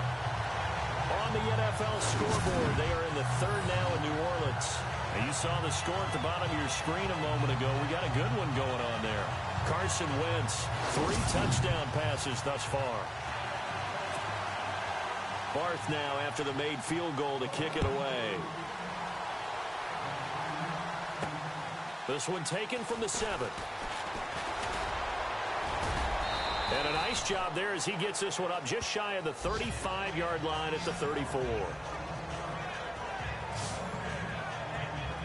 On the NFL scoreboard, they are in the third now in New Orleans. And you saw the score at the bottom of your screen a moment ago. We got a good one going on there. Carson Wentz, 3 touchdown passes thus far. Barth now after the made field goal to kick it away. This one taken from the 7. And a nice job there as he gets this one up just shy of the 35-yard line at the 34.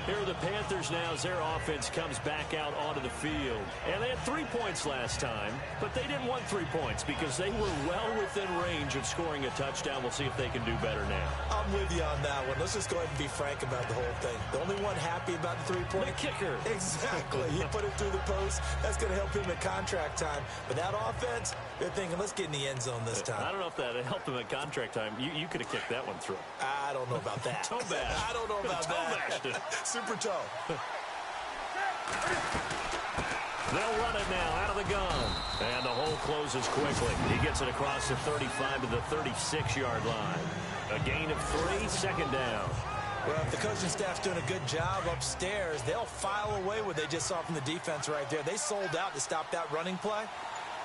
Here are the Panthers now as their offense comes back out onto the field. And they had 3 points last time, but they didn't want 3 points because they were well within range of scoring a touchdown. We'll see if they can do better now. I'm with you on that one. Let's just go ahead and be frank about the whole thing. The only one happy about the 3-point? The kicker. Exactly. He put it through the post. That's going to help him at contract time. But that offense, they're thinking, let's get in the end zone this time. I don't know if that helped him at contract time. You could have kicked that one through. I don't know about that. Toe bash. I don't know about Toe that. bashed it. Super toe. They'll run it now out of the gun. And the hole closes quickly. He gets it across the 35 to the 36-yard line. A gain of 3, second down. Well, if the coaching staff's doing a good job upstairs, they'll file away what they just saw from the defense right there. They sold out to stop that running play.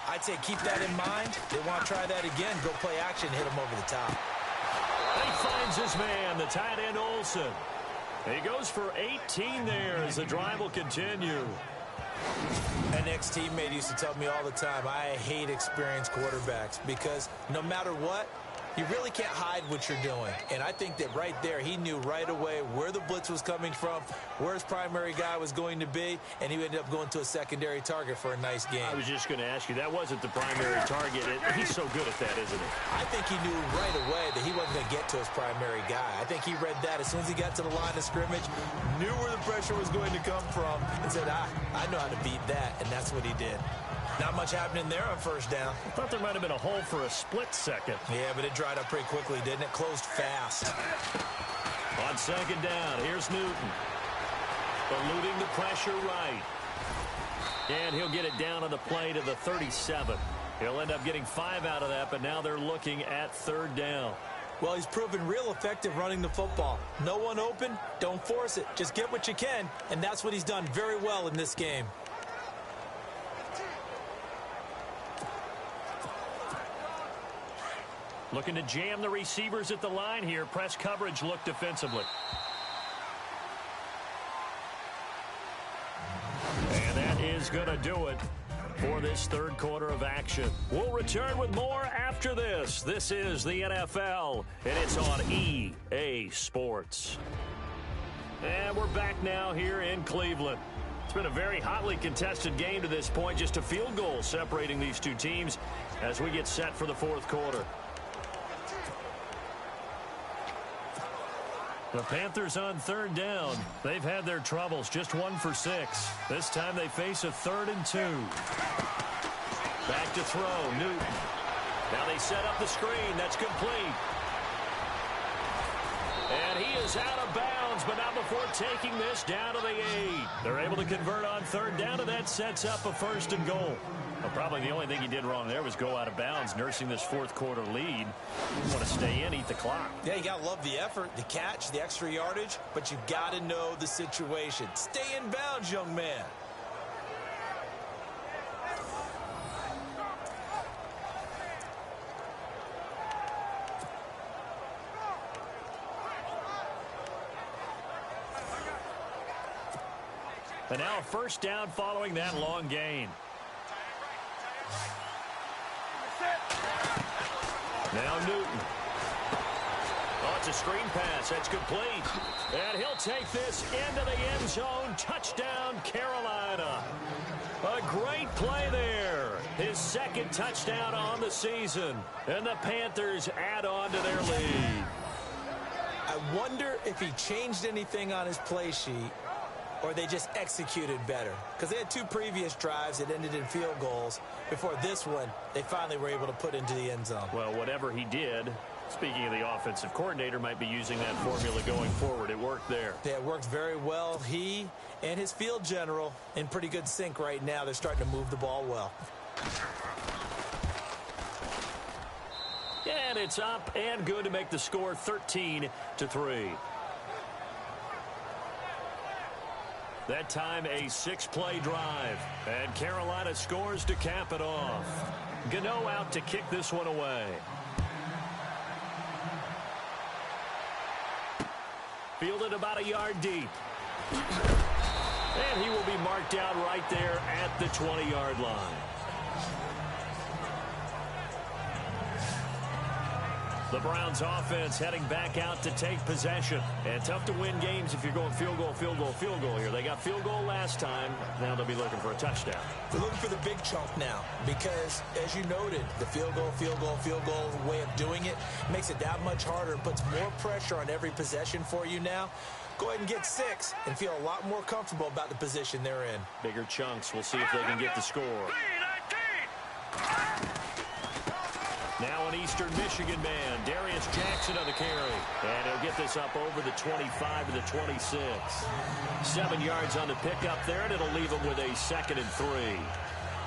I'd say keep that in mind. They want to try that again. Go play action, hit them over the top. And he finds his man, the tight end Olsen. He goes for 18 there as the drive will continue. An ex-teammate used to tell me all the time, I hate experienced quarterbacks because no matter what, you really can't hide what you're doing. And I think that right there, he knew right away where the blitz was coming from, where his primary guy was going to be, and he ended up going to a secondary target for a nice game. I was just going to ask you, that wasn't the primary target. He's so good at that, isn't he? I think he knew right away that he wasn't going to get to his primary guy. I think he read that as soon as he got to the line of scrimmage, knew where the pressure was going to come from, and said, I know how to beat that, and that's what he did. Not much happening there on first down. I thought there might have been a hole for a split second. Yeah, but it dried up pretty quickly, didn't it? Closed fast. On second down, here's Newton. Eluding the pressure right. And he'll get it down on the play to the 37. He'll end up getting 5 out of that, but now they're looking at third down. Well, he's proven real effective running the football. No one open, don't force it. Just get what you can, and that's what he's done very well in this game. Looking to jam the receivers at the line here. Press coverage look defensively. And that is going to do it for this third quarter of action. We'll return with more after this. This is the NFL, and it's on EA Sports. And we're back now here in Cleveland. It's been a very hotly contested game to this point. Just a field goal separating these two teams as we get set for the fourth quarter. The Panthers on third down. They've had their troubles, just 1 for 6. This time they face a 3rd and 2. Back to throw, Newton. Now they set up the screen. That's complete. And he is out of bounds, but not before taking this down to the 8. They're able to convert on third down, and that sets up a 1st and goal. Well, probably the only thing he did wrong there was go out of bounds, nursing this 4th quarter lead. You want to stay in, eat the clock. Yeah, you got to love the effort, the catch, the extra yardage, but you got to know the situation. Stay in bounds, young man. And now a 1st down following that long gain. Now Newton. Oh, it's a screen pass. That's complete. And he'll take this into the end zone. Touchdown, Carolina. A great play there. His 2nd touchdown on the season. And the Panthers add on to their lead. I wonder if he changed anything on his play sheet, or they just executed better. Because they had 2 previous drives that ended in field goals. Before this one, they finally were able to put into the end zone. Well, whatever he did, speaking of the offensive coordinator, might be using that formula going forward. It worked there. Yeah, it worked very well. He and his field general in pretty good sync right now. They're starting to move the ball well. And it's up and good to make the score 13-3. That time a 6-play drive. And Carolina scores to cap it off. Gano out to kick this one away. Fielded about a yard deep. And he will be marked down right there at the 20-yard line. The Browns offense heading back out to take possession. And tough to win games if you're going field goal, field goal, field goal here. They got field goal last time. Now they'll be looking for a touchdown. They're looking for the big chunk now because, as you noted, the field goal, field goal, field goal way of doing it makes it that much harder and puts more pressure on every possession for you now. Go ahead and get 6 and feel a lot more comfortable about the position they're in. Bigger chunks. We'll see if they can get the score. Now an Eastern Michigan man, Darius Jackson on the carry. And he'll get this up over the 25 to the 26. 7 yards on the pickup there, and it'll leave him with a 2nd and 3.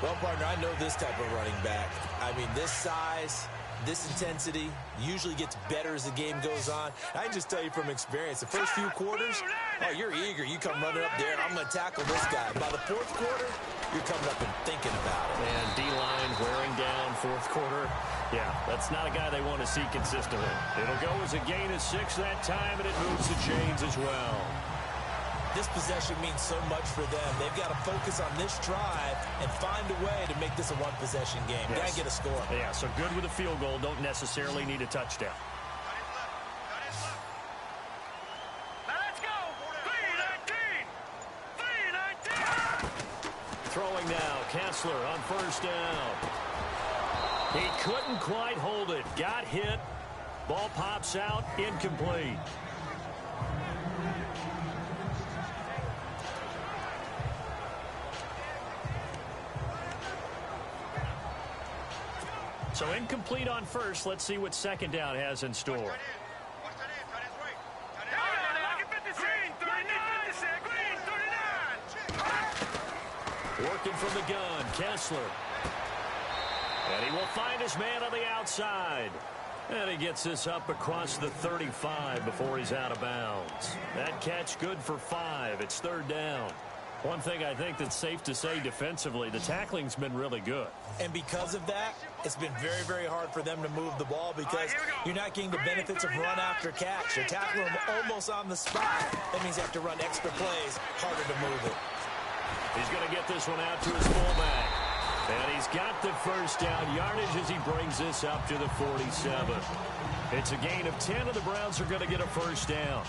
Well, partner, I know this type of running back. I mean, this size, this intensity usually gets better as the game goes on. I can just tell you from experience, the first few quarters, oh, you're eager. You come running up there, I'm going to tackle this guy. By the 4th quarter, you're coming up and thinking about it. And D-line wearing down 4th quarter. Yeah, that's not a guy they want to see consistently. It'll go as a gain of 6 that time, and it moves the chains as well. This possession means so much for them. They've got to focus on this drive and find a way to make this a one-possession game. Yes. Got to get a score. Yeah, so good with a field goal. Don't necessarily need a touchdown. Let's go. 3-19. Throwing now, Kessler on 1st down. He couldn't quite hold it. Got hit. Ball pops out. Incomplete. So incomplete on 1st. Let's see what 2nd down has in store. Working from the gun, Kessler. And he will find his man on the outside. And he gets this up across the 35 before he's out of bounds. That catch good for 5. It's 3rd down. One thing I think that's safe to say defensively, the tackling's been really good. And because of that, it's been very, very hard for them to move the ball because you're not getting the benefits of run after catch. You're tackling them almost on the spot. That means you have to run extra plays, harder to move it. He's going to get this one out to his fullback. And he's got the 1st down yardage as he brings this up to the 47. It's a gain of 10, and the Browns are going to get a 1st down.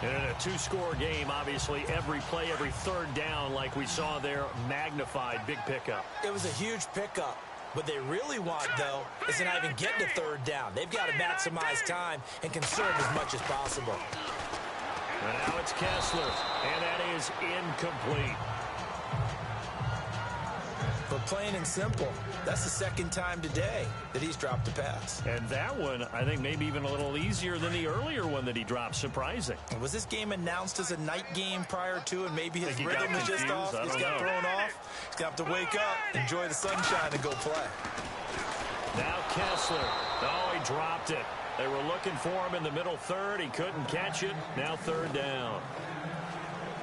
And in a 2-score game, obviously, every play, every 3rd down, like we saw there, magnified, big pickup. It was a huge pickup. What they really want, though, is to not even get to 3rd down. They've got to maximize time and conserve as much as possible. And now it's Kessler, and that is incomplete. But plain and simple, that's the second time today that he's dropped a pass. And that one, I think, maybe even a little easier than the earlier one that he dropped. Surprising. Was this game announced as a night game prior to, and maybe his rhythm is just off? He's got thrown off. He's going to have to wake up, enjoy the sunshine, and go play. Now Kessler. Oh, he dropped it. They were looking for him in the middle third. He couldn't catch it. Now third down.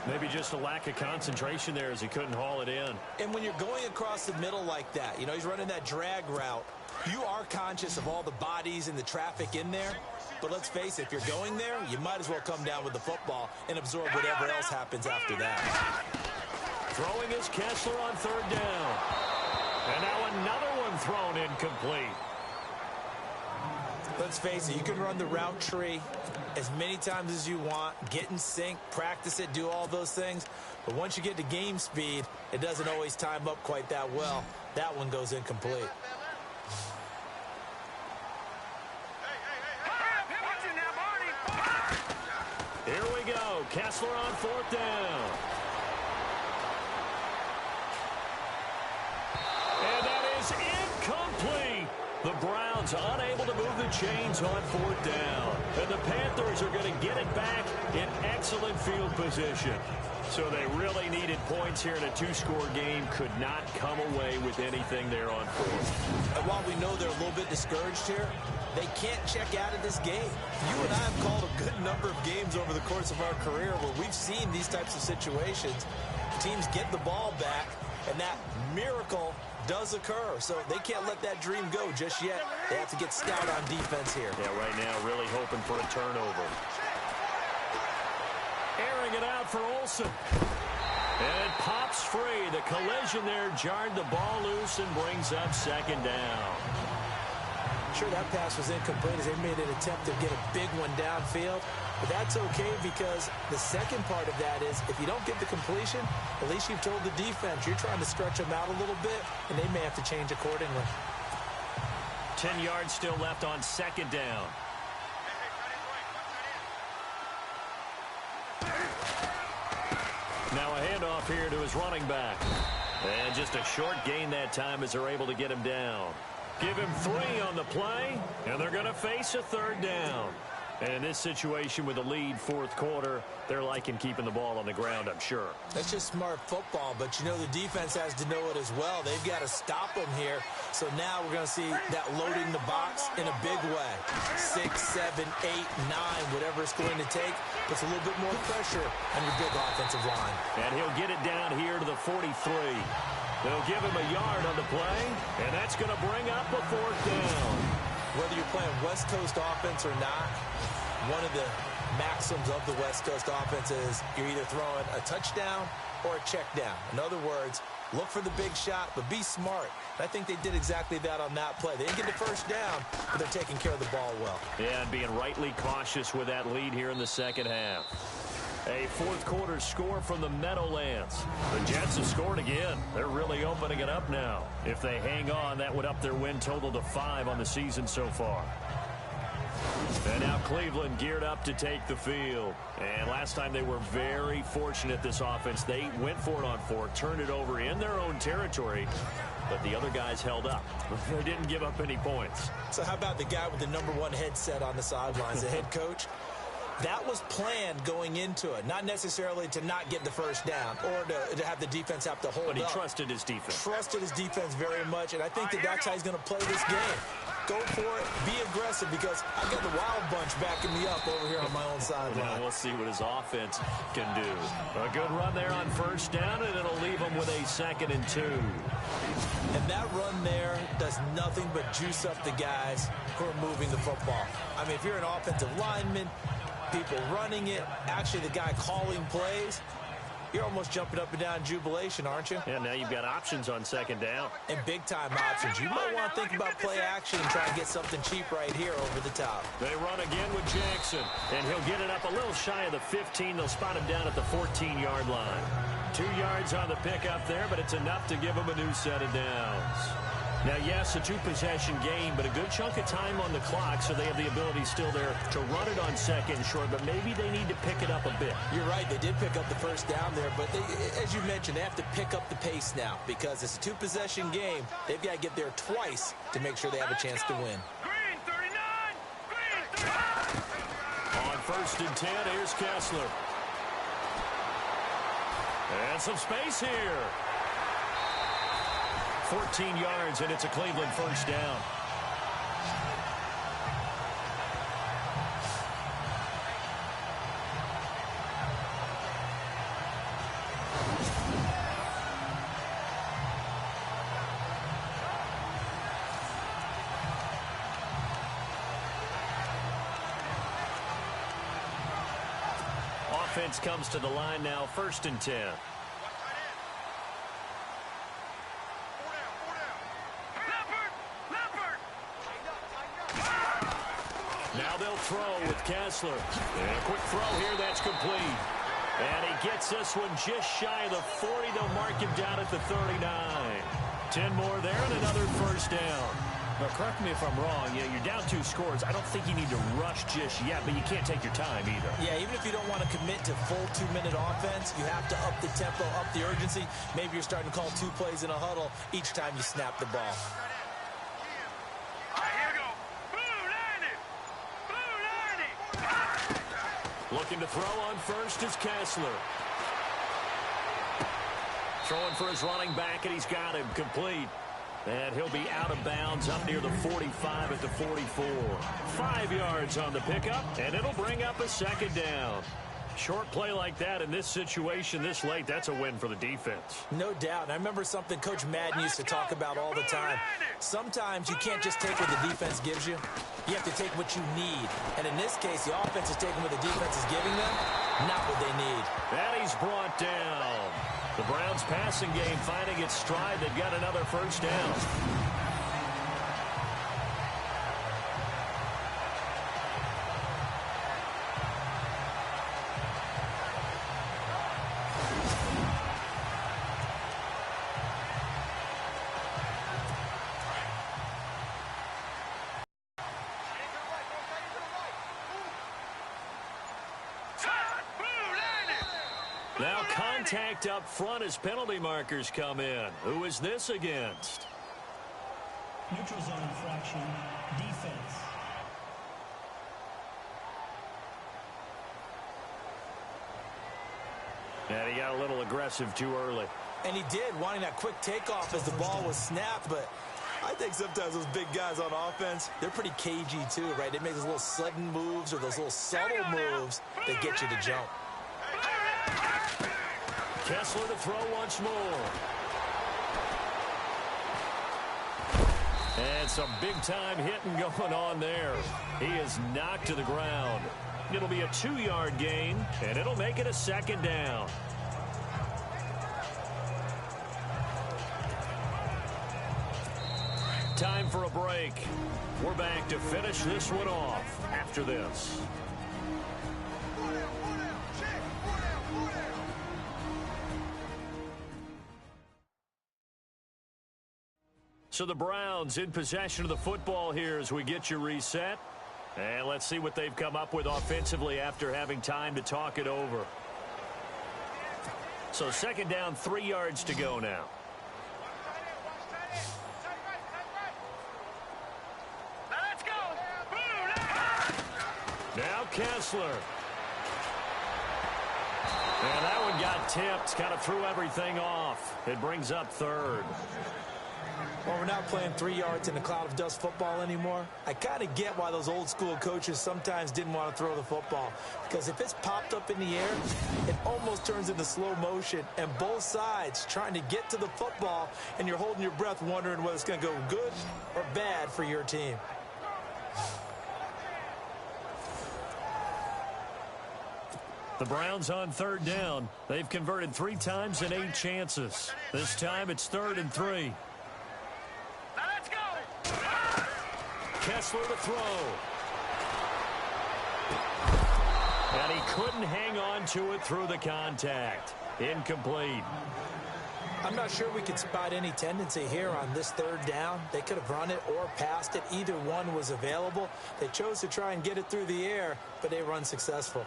Maybe just a lack of concentration there as he couldn't haul it in. And when you're going across the middle like that, he's running that drag route, you are conscious of all the bodies and the traffic in there. But let's face it, if you're going there, you might as well come down with the football and absorb whatever else happens after that. Throwing is Kessler on third down. And now another one thrown incomplete. Let's face it, you can run the route tree as many times as you want, get in sync, practice it, do all those things. But once you get to game speed, it doesn't always time up quite that well. That one goes incomplete. Here we go. Kessler on fourth down. And that is incomplete. The Browns unable to move the chains on fourth down. And the Panthers are going to get it back in excellent field position. So they really needed points here in a two-score game. Could not come away with anything there on fourth. And while we know they're a little bit discouraged here, they can't check out of this game. You and I have called a good number of games over the course of our career where we've seen these types of situations. Teams get the ball back, and that miracle does occur. So they can't let that dream go just yet. They have to get stout on defense here. Yeah, right now really hoping for a turnover. Airing it out for Olsen. And it pops free. The collision there jarred the ball loose and brings up second down. Sure, that pass was incomplete as they made an attempt to get a big one downfield. But that's okay because the second part of that is if you don't get the completion, at least you've told the defense you're trying to stretch them out a little bit, and they may have to change accordingly. 10 yards still left on second down. Now a handoff here to his running back. And just a short gain that time as they're able to get him down. Give him 3 on the play, and they're going to face a third down. And in this situation with a lead fourth quarter, they're liking keeping the ball on the ground, I'm sure. That's just smart football, but the defense has to know it as well. They've got to stop them here. So now we're going to see that loading the box in a big way. 6, 7, 8, 9, whatever it's going to take, puts a little bit more pressure on your big offensive line. And he'll get it down here to the 43. They'll give him a yard on the play, and that's going to bring up a fourth down. Whether you're playing West Coast offense or not, one of the maxims of the West Coast offense is you're either throwing a touchdown or a check down. In other words, look for the big shot, but be smart. And I think they did exactly that on that play. They didn't get the first down, but they're taking care of the ball well. Yeah, and being rightly cautious with that lead here in the second half. A fourth quarter score from the Meadowlands. The Jets have scored again. They're really opening it up now. If they hang on, that would up their win total to 5 on the season so far. And now Cleveland geared up to take the field. And last time they were very fortunate, this offense. They went for it on 4, turned it over in their own territory, but the other guys held up. They didn't give up any points. So how about the guy with the #1 headset on the sidelines, the head coach? That was planned going into it, not necessarily to not get the first down or to have the defense have to hold up. But he trusted his defense. Trusted his defense very much, and I think that's how he's going to play this game. Go for it, be aggressive, because I've got the Wild Bunch backing me up over here on my own sideline. Yeah, we'll see what his offense can do. A good run there on first down, and it'll leave him with a 2nd and 2. And that run there does nothing but juice up the guys who are moving the football. I mean, if you're an offensive lineman, people running it, actually the guy calling plays, you're almost jumping up and down in jubilation, aren't you? Yeah, now you've got options on 2nd down. And big-time options. You might want to think about play action and try and get something cheap right here over the top. They run again with Jackson, and he'll get it up a little shy of the 15. They'll spot him down at the 14-yard line. 2 yards on the pickup there, but it's enough to give him a new set of downs. Now, yes, a two-possession game, but a good chunk of time on the clock, so they have the ability still there to run it on second and short, but maybe they need to pick it up a bit. You're right. They did pick up the first down there, but as you mentioned, they have to pick up the pace now because it's a two-possession game. They've got to get there twice to make sure they have a chance to win. Green 39! Green 39! On 1st and 10, here's Kessler. And some space here. 14 yards, and it's a Cleveland first down. Offense comes to the line now, 1st and 10. Now they'll throw with Kessler. And a quick throw here, that's complete. And he gets this one just shy of the 40. They'll mark him down at the 39. 10 more there and another first down. Now, correct me if I'm wrong. You're down 2 scores. I don't think you need to rush just yet, but you can't take your time either. Yeah, even if you don't want to commit to full 2-minute offense, you have to up the tempo, up the urgency. Maybe you're starting to call 2 plays in a huddle each time you snap the ball. Looking to throw on first is Kessler. Throwing for his running back, and he's got him complete. And he'll be out of bounds up near the 45 at the 44. 5 yards on the pickup, and it'll bring up a second down. Short play like that in this situation this late, that's a win for the defense. No doubt. And I remember something Coach Madden used to talk about all the time. Sometimes you can't just take what the defense gives you. You have to take what you need. And in this case, the offense is taking what the defense is giving them, not what they need. And he's brought down. The Browns passing game finding its stride. They've got another first down. Now contact up front as penalty markers come in. Who is this against? Neutral zone infraction, defense. And he got a little aggressive too early. And he did, wanting that quick takeoff as the ball was snapped, but I think sometimes those big guys on offense, they're pretty cagey too, right? They make those little sudden moves or those little subtle moves that get you to jump. Kessler to throw once more. And some big-time hitting going on there. He is knocked to the ground. It'll be a 2-yard gain, and it'll make it a second down. Time for a break. We're back to finish this one off after this. So the Browns in possession of the football here as we get you reset. And let's see what they've come up with offensively after having time to talk it over. So second down, 3 yards to go now. Let's go! Now Kessler. And that one got tipped, kind of threw everything off. It brings up third. Well, we're not playing 3 yards in a cloud of dust football anymore. I kind of get why those old school coaches sometimes didn't want to throw the football. Because if it's popped up in the air, it almost turns into slow motion. And both sides trying to get to the football, and you're holding your breath wondering whether it's going to go good or bad for your team. The Browns on third down. They've converted 3 times in 8 chances. This time it's 3rd and 3. Let's go! Kessler to throw. And he couldn't hang on to it through the contact. Incomplete. I'm not sure we could spot any tendency here on this third down. They could have run it or passed it. Either one was available. They chose to try and get it through the air, but they were unsuccessful.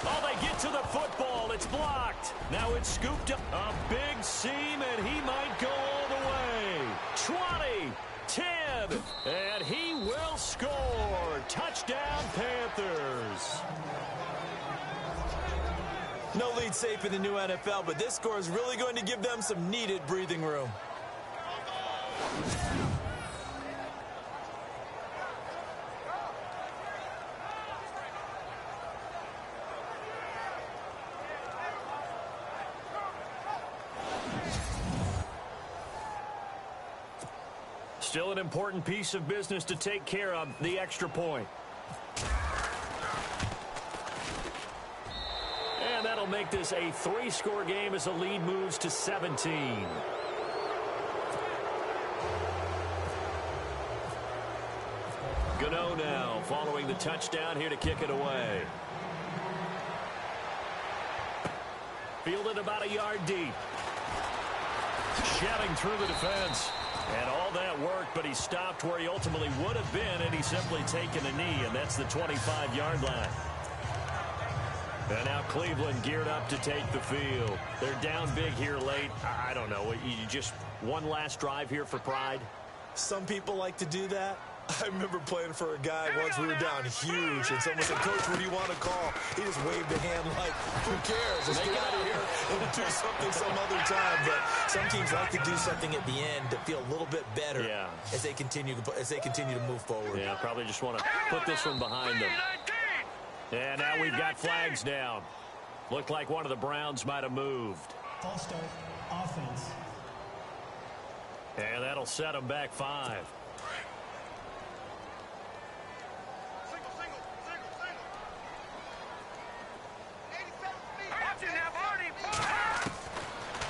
Oh, they get to the football. It's blocked. Now it's scooped up. A big seam, and he might go all the way. 20, 10, and he will score. Touchdown, Panthers. No lead safe in the new NFL, but this score is really going to give them some needed breathing room. Still an important piece of business to take care of, the extra point. And that'll make this a 3-score game as the lead moves to 17. Gano now following the touchdown here to kick it away. Fielded about a yard deep. Shedding through the defense. And all that worked, but he stopped where he ultimately would have been, and he's simply taken a knee, and that's the 25-yard line. And now Cleveland geared up to take the field. They're down big here late. I don't know. You just one last drive here for pride? Some people like to do that. I remember playing for a guy once. We were down huge, and someone said, "Coach, what do you want to call?" He just waved a hand like, "Who cares? Let's get out of here and do something some other time." But some teams like to do something at the end to feel a little bit better as they continue to move forward. Yeah, probably just want to put this one behind them. And now we've got flags down. Looked like one of the Browns might have moved. False start, offense. And that'll set them back 5.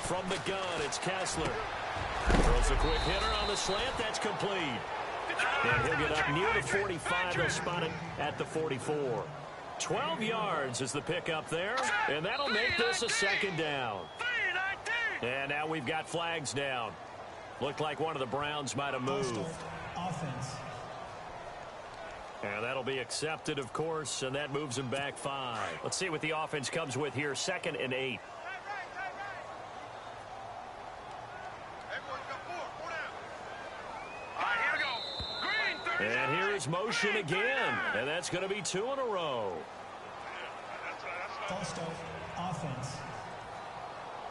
From the gun, it's Kessler. Throws a quick hitter on the slant. That's complete. And he'll get up near the 45. They'll spot it at the 44. 12 yards is the pickup there. And that'll make this a second down. And now we've got flags down. Looked like one of the Browns might have moved. Offense. And that'll be accepted, of course, and that moves them back 5. Let's see what the offense comes with here. 2nd and 8. And here is motion again, and that's going to be 2 in a row. False start, offense.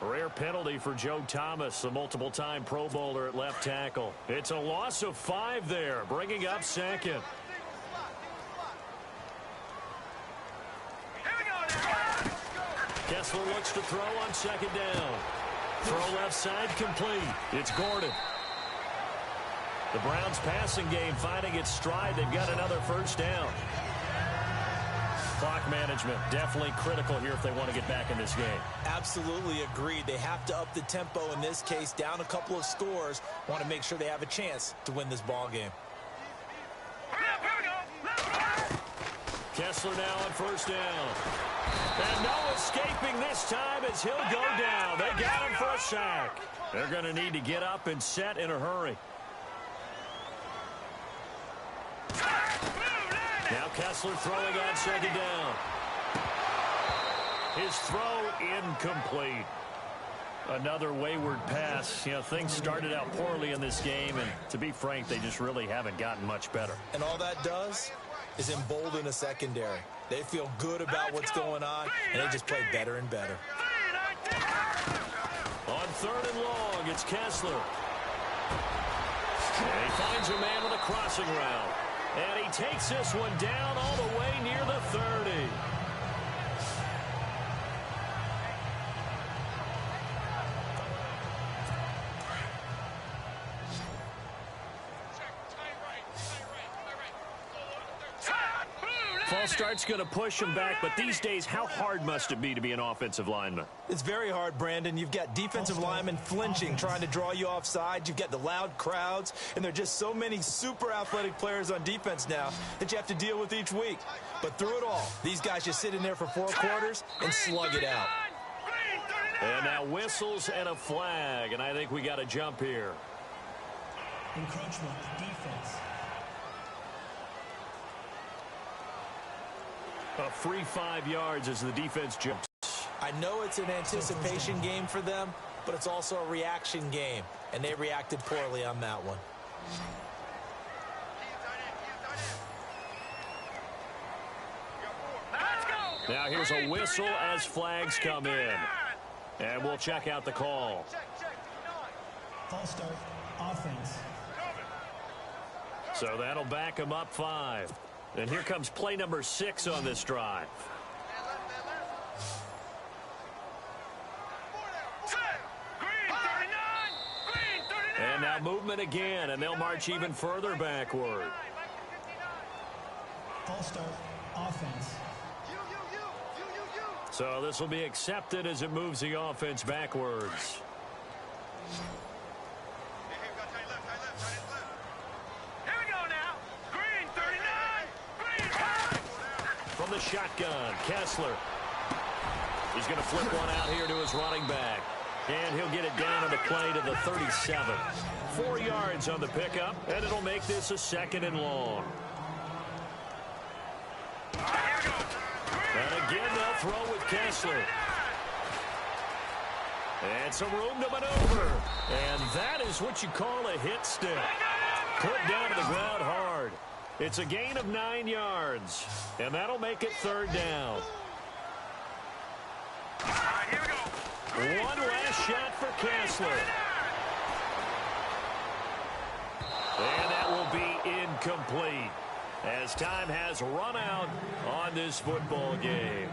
Rare penalty for Joe Thomas, the multiple-time Pro Bowler at left tackle. It's a loss of 5 there, bringing up 2nd. Kessler looks to throw on 2nd down. Throw left side complete. It's Gordon. The Browns passing game finding its stride. They've got another 1st down. Clock management definitely critical here if they want to get back in this game. Absolutely agreed. They have to up the tempo in this case. Down a couple of scores. Want to make sure they have a chance to win this ball game. Kessler now on 1st down. And no escaping this time as he'll go down. They got him for a sack. They're going to need to get up and set in a hurry. Now Kessler throwing on 2nd down. His throw incomplete. Another wayward pass. You know, things started out poorly in this game, and to be frank, they just really haven't gotten much better. And all that does is embolden a secondary. They feel good about what's going on, and they just play better and better. On 3rd and long, it's Kessler. And he finds a man with a crossing route. And he takes this one down all the way near the 30. False start's going to push him back, but these days, how hard must it be to be an offensive lineman? It's very hard, Brandon. You've got defensive linemen flinching, trying to draw you offside. You've got the loud crowds, and there are just so many super athletic players on defense now that you have to deal with each week. But through it all, these guys just sit in there for 4 quarters and slug it out. And now whistles and a flag, and I think we got a jump here. Encroachment, defense. A free 5 yards as the defense jumps. I know it's an anticipation game for them, but it's also a reaction game, and they reacted poorly on that one. Now here's a whistle as flags come in. And we'll check out the call. False start, offense. So that'll back him up 5. And here comes play number 6 on this drive. And now movement again, and they'll march even further backward. False start, offense. So this will be accepted as it moves the offense backwards. From the shotgun, Kessler. He's going to flip one out here to his running back. And he'll get it down on the play to the 37. 4 yards on the pickup, and it'll make this a 2nd and long. And again, they'll throw with Kessler. And some room to maneuver. And that is what you call a hit stick. Put down to the ground hard. It's a gain of 9 yards. And that'll make it 3rd down. One last shot for Kessler. And that will be incomplete, as time has run out on this football game.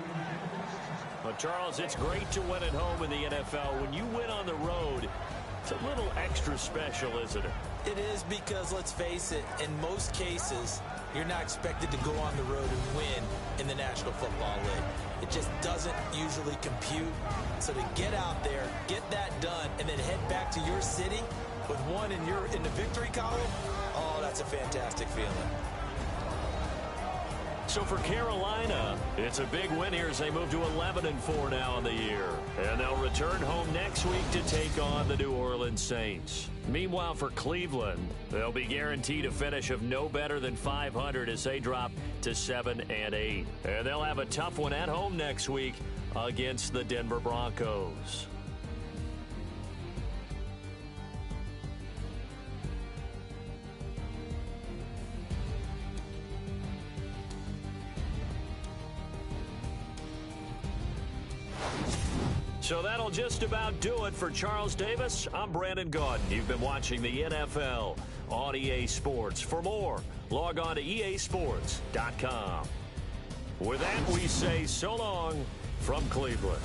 But, Charles, it's great to win at home in the NFL. When you win on the road, it's a little extra special, isn't it? It is, because, let's face it, in most cases, you're not expected to go on the road and win in the National Football League. It just doesn't usually compute. So to get out there, get that done, and then head back to your city with one in the victory column, oh, that's a fantastic feeling. So for Carolina, it's a big win here as they move to 11-4 now on the year. And they'll return home next week to take on the New Orleans Saints. Meanwhile, for Cleveland, they'll be guaranteed a finish of no better than 500 as they drop to 7-8. And they'll have a tough one at home next week against the Denver Broncos. So that'll just about do it for Charles Davis. I'm Brandon Gaudin. You've been watching the NFL on EA Sports. For more, log on to easports.com. With that, we say so long from Cleveland.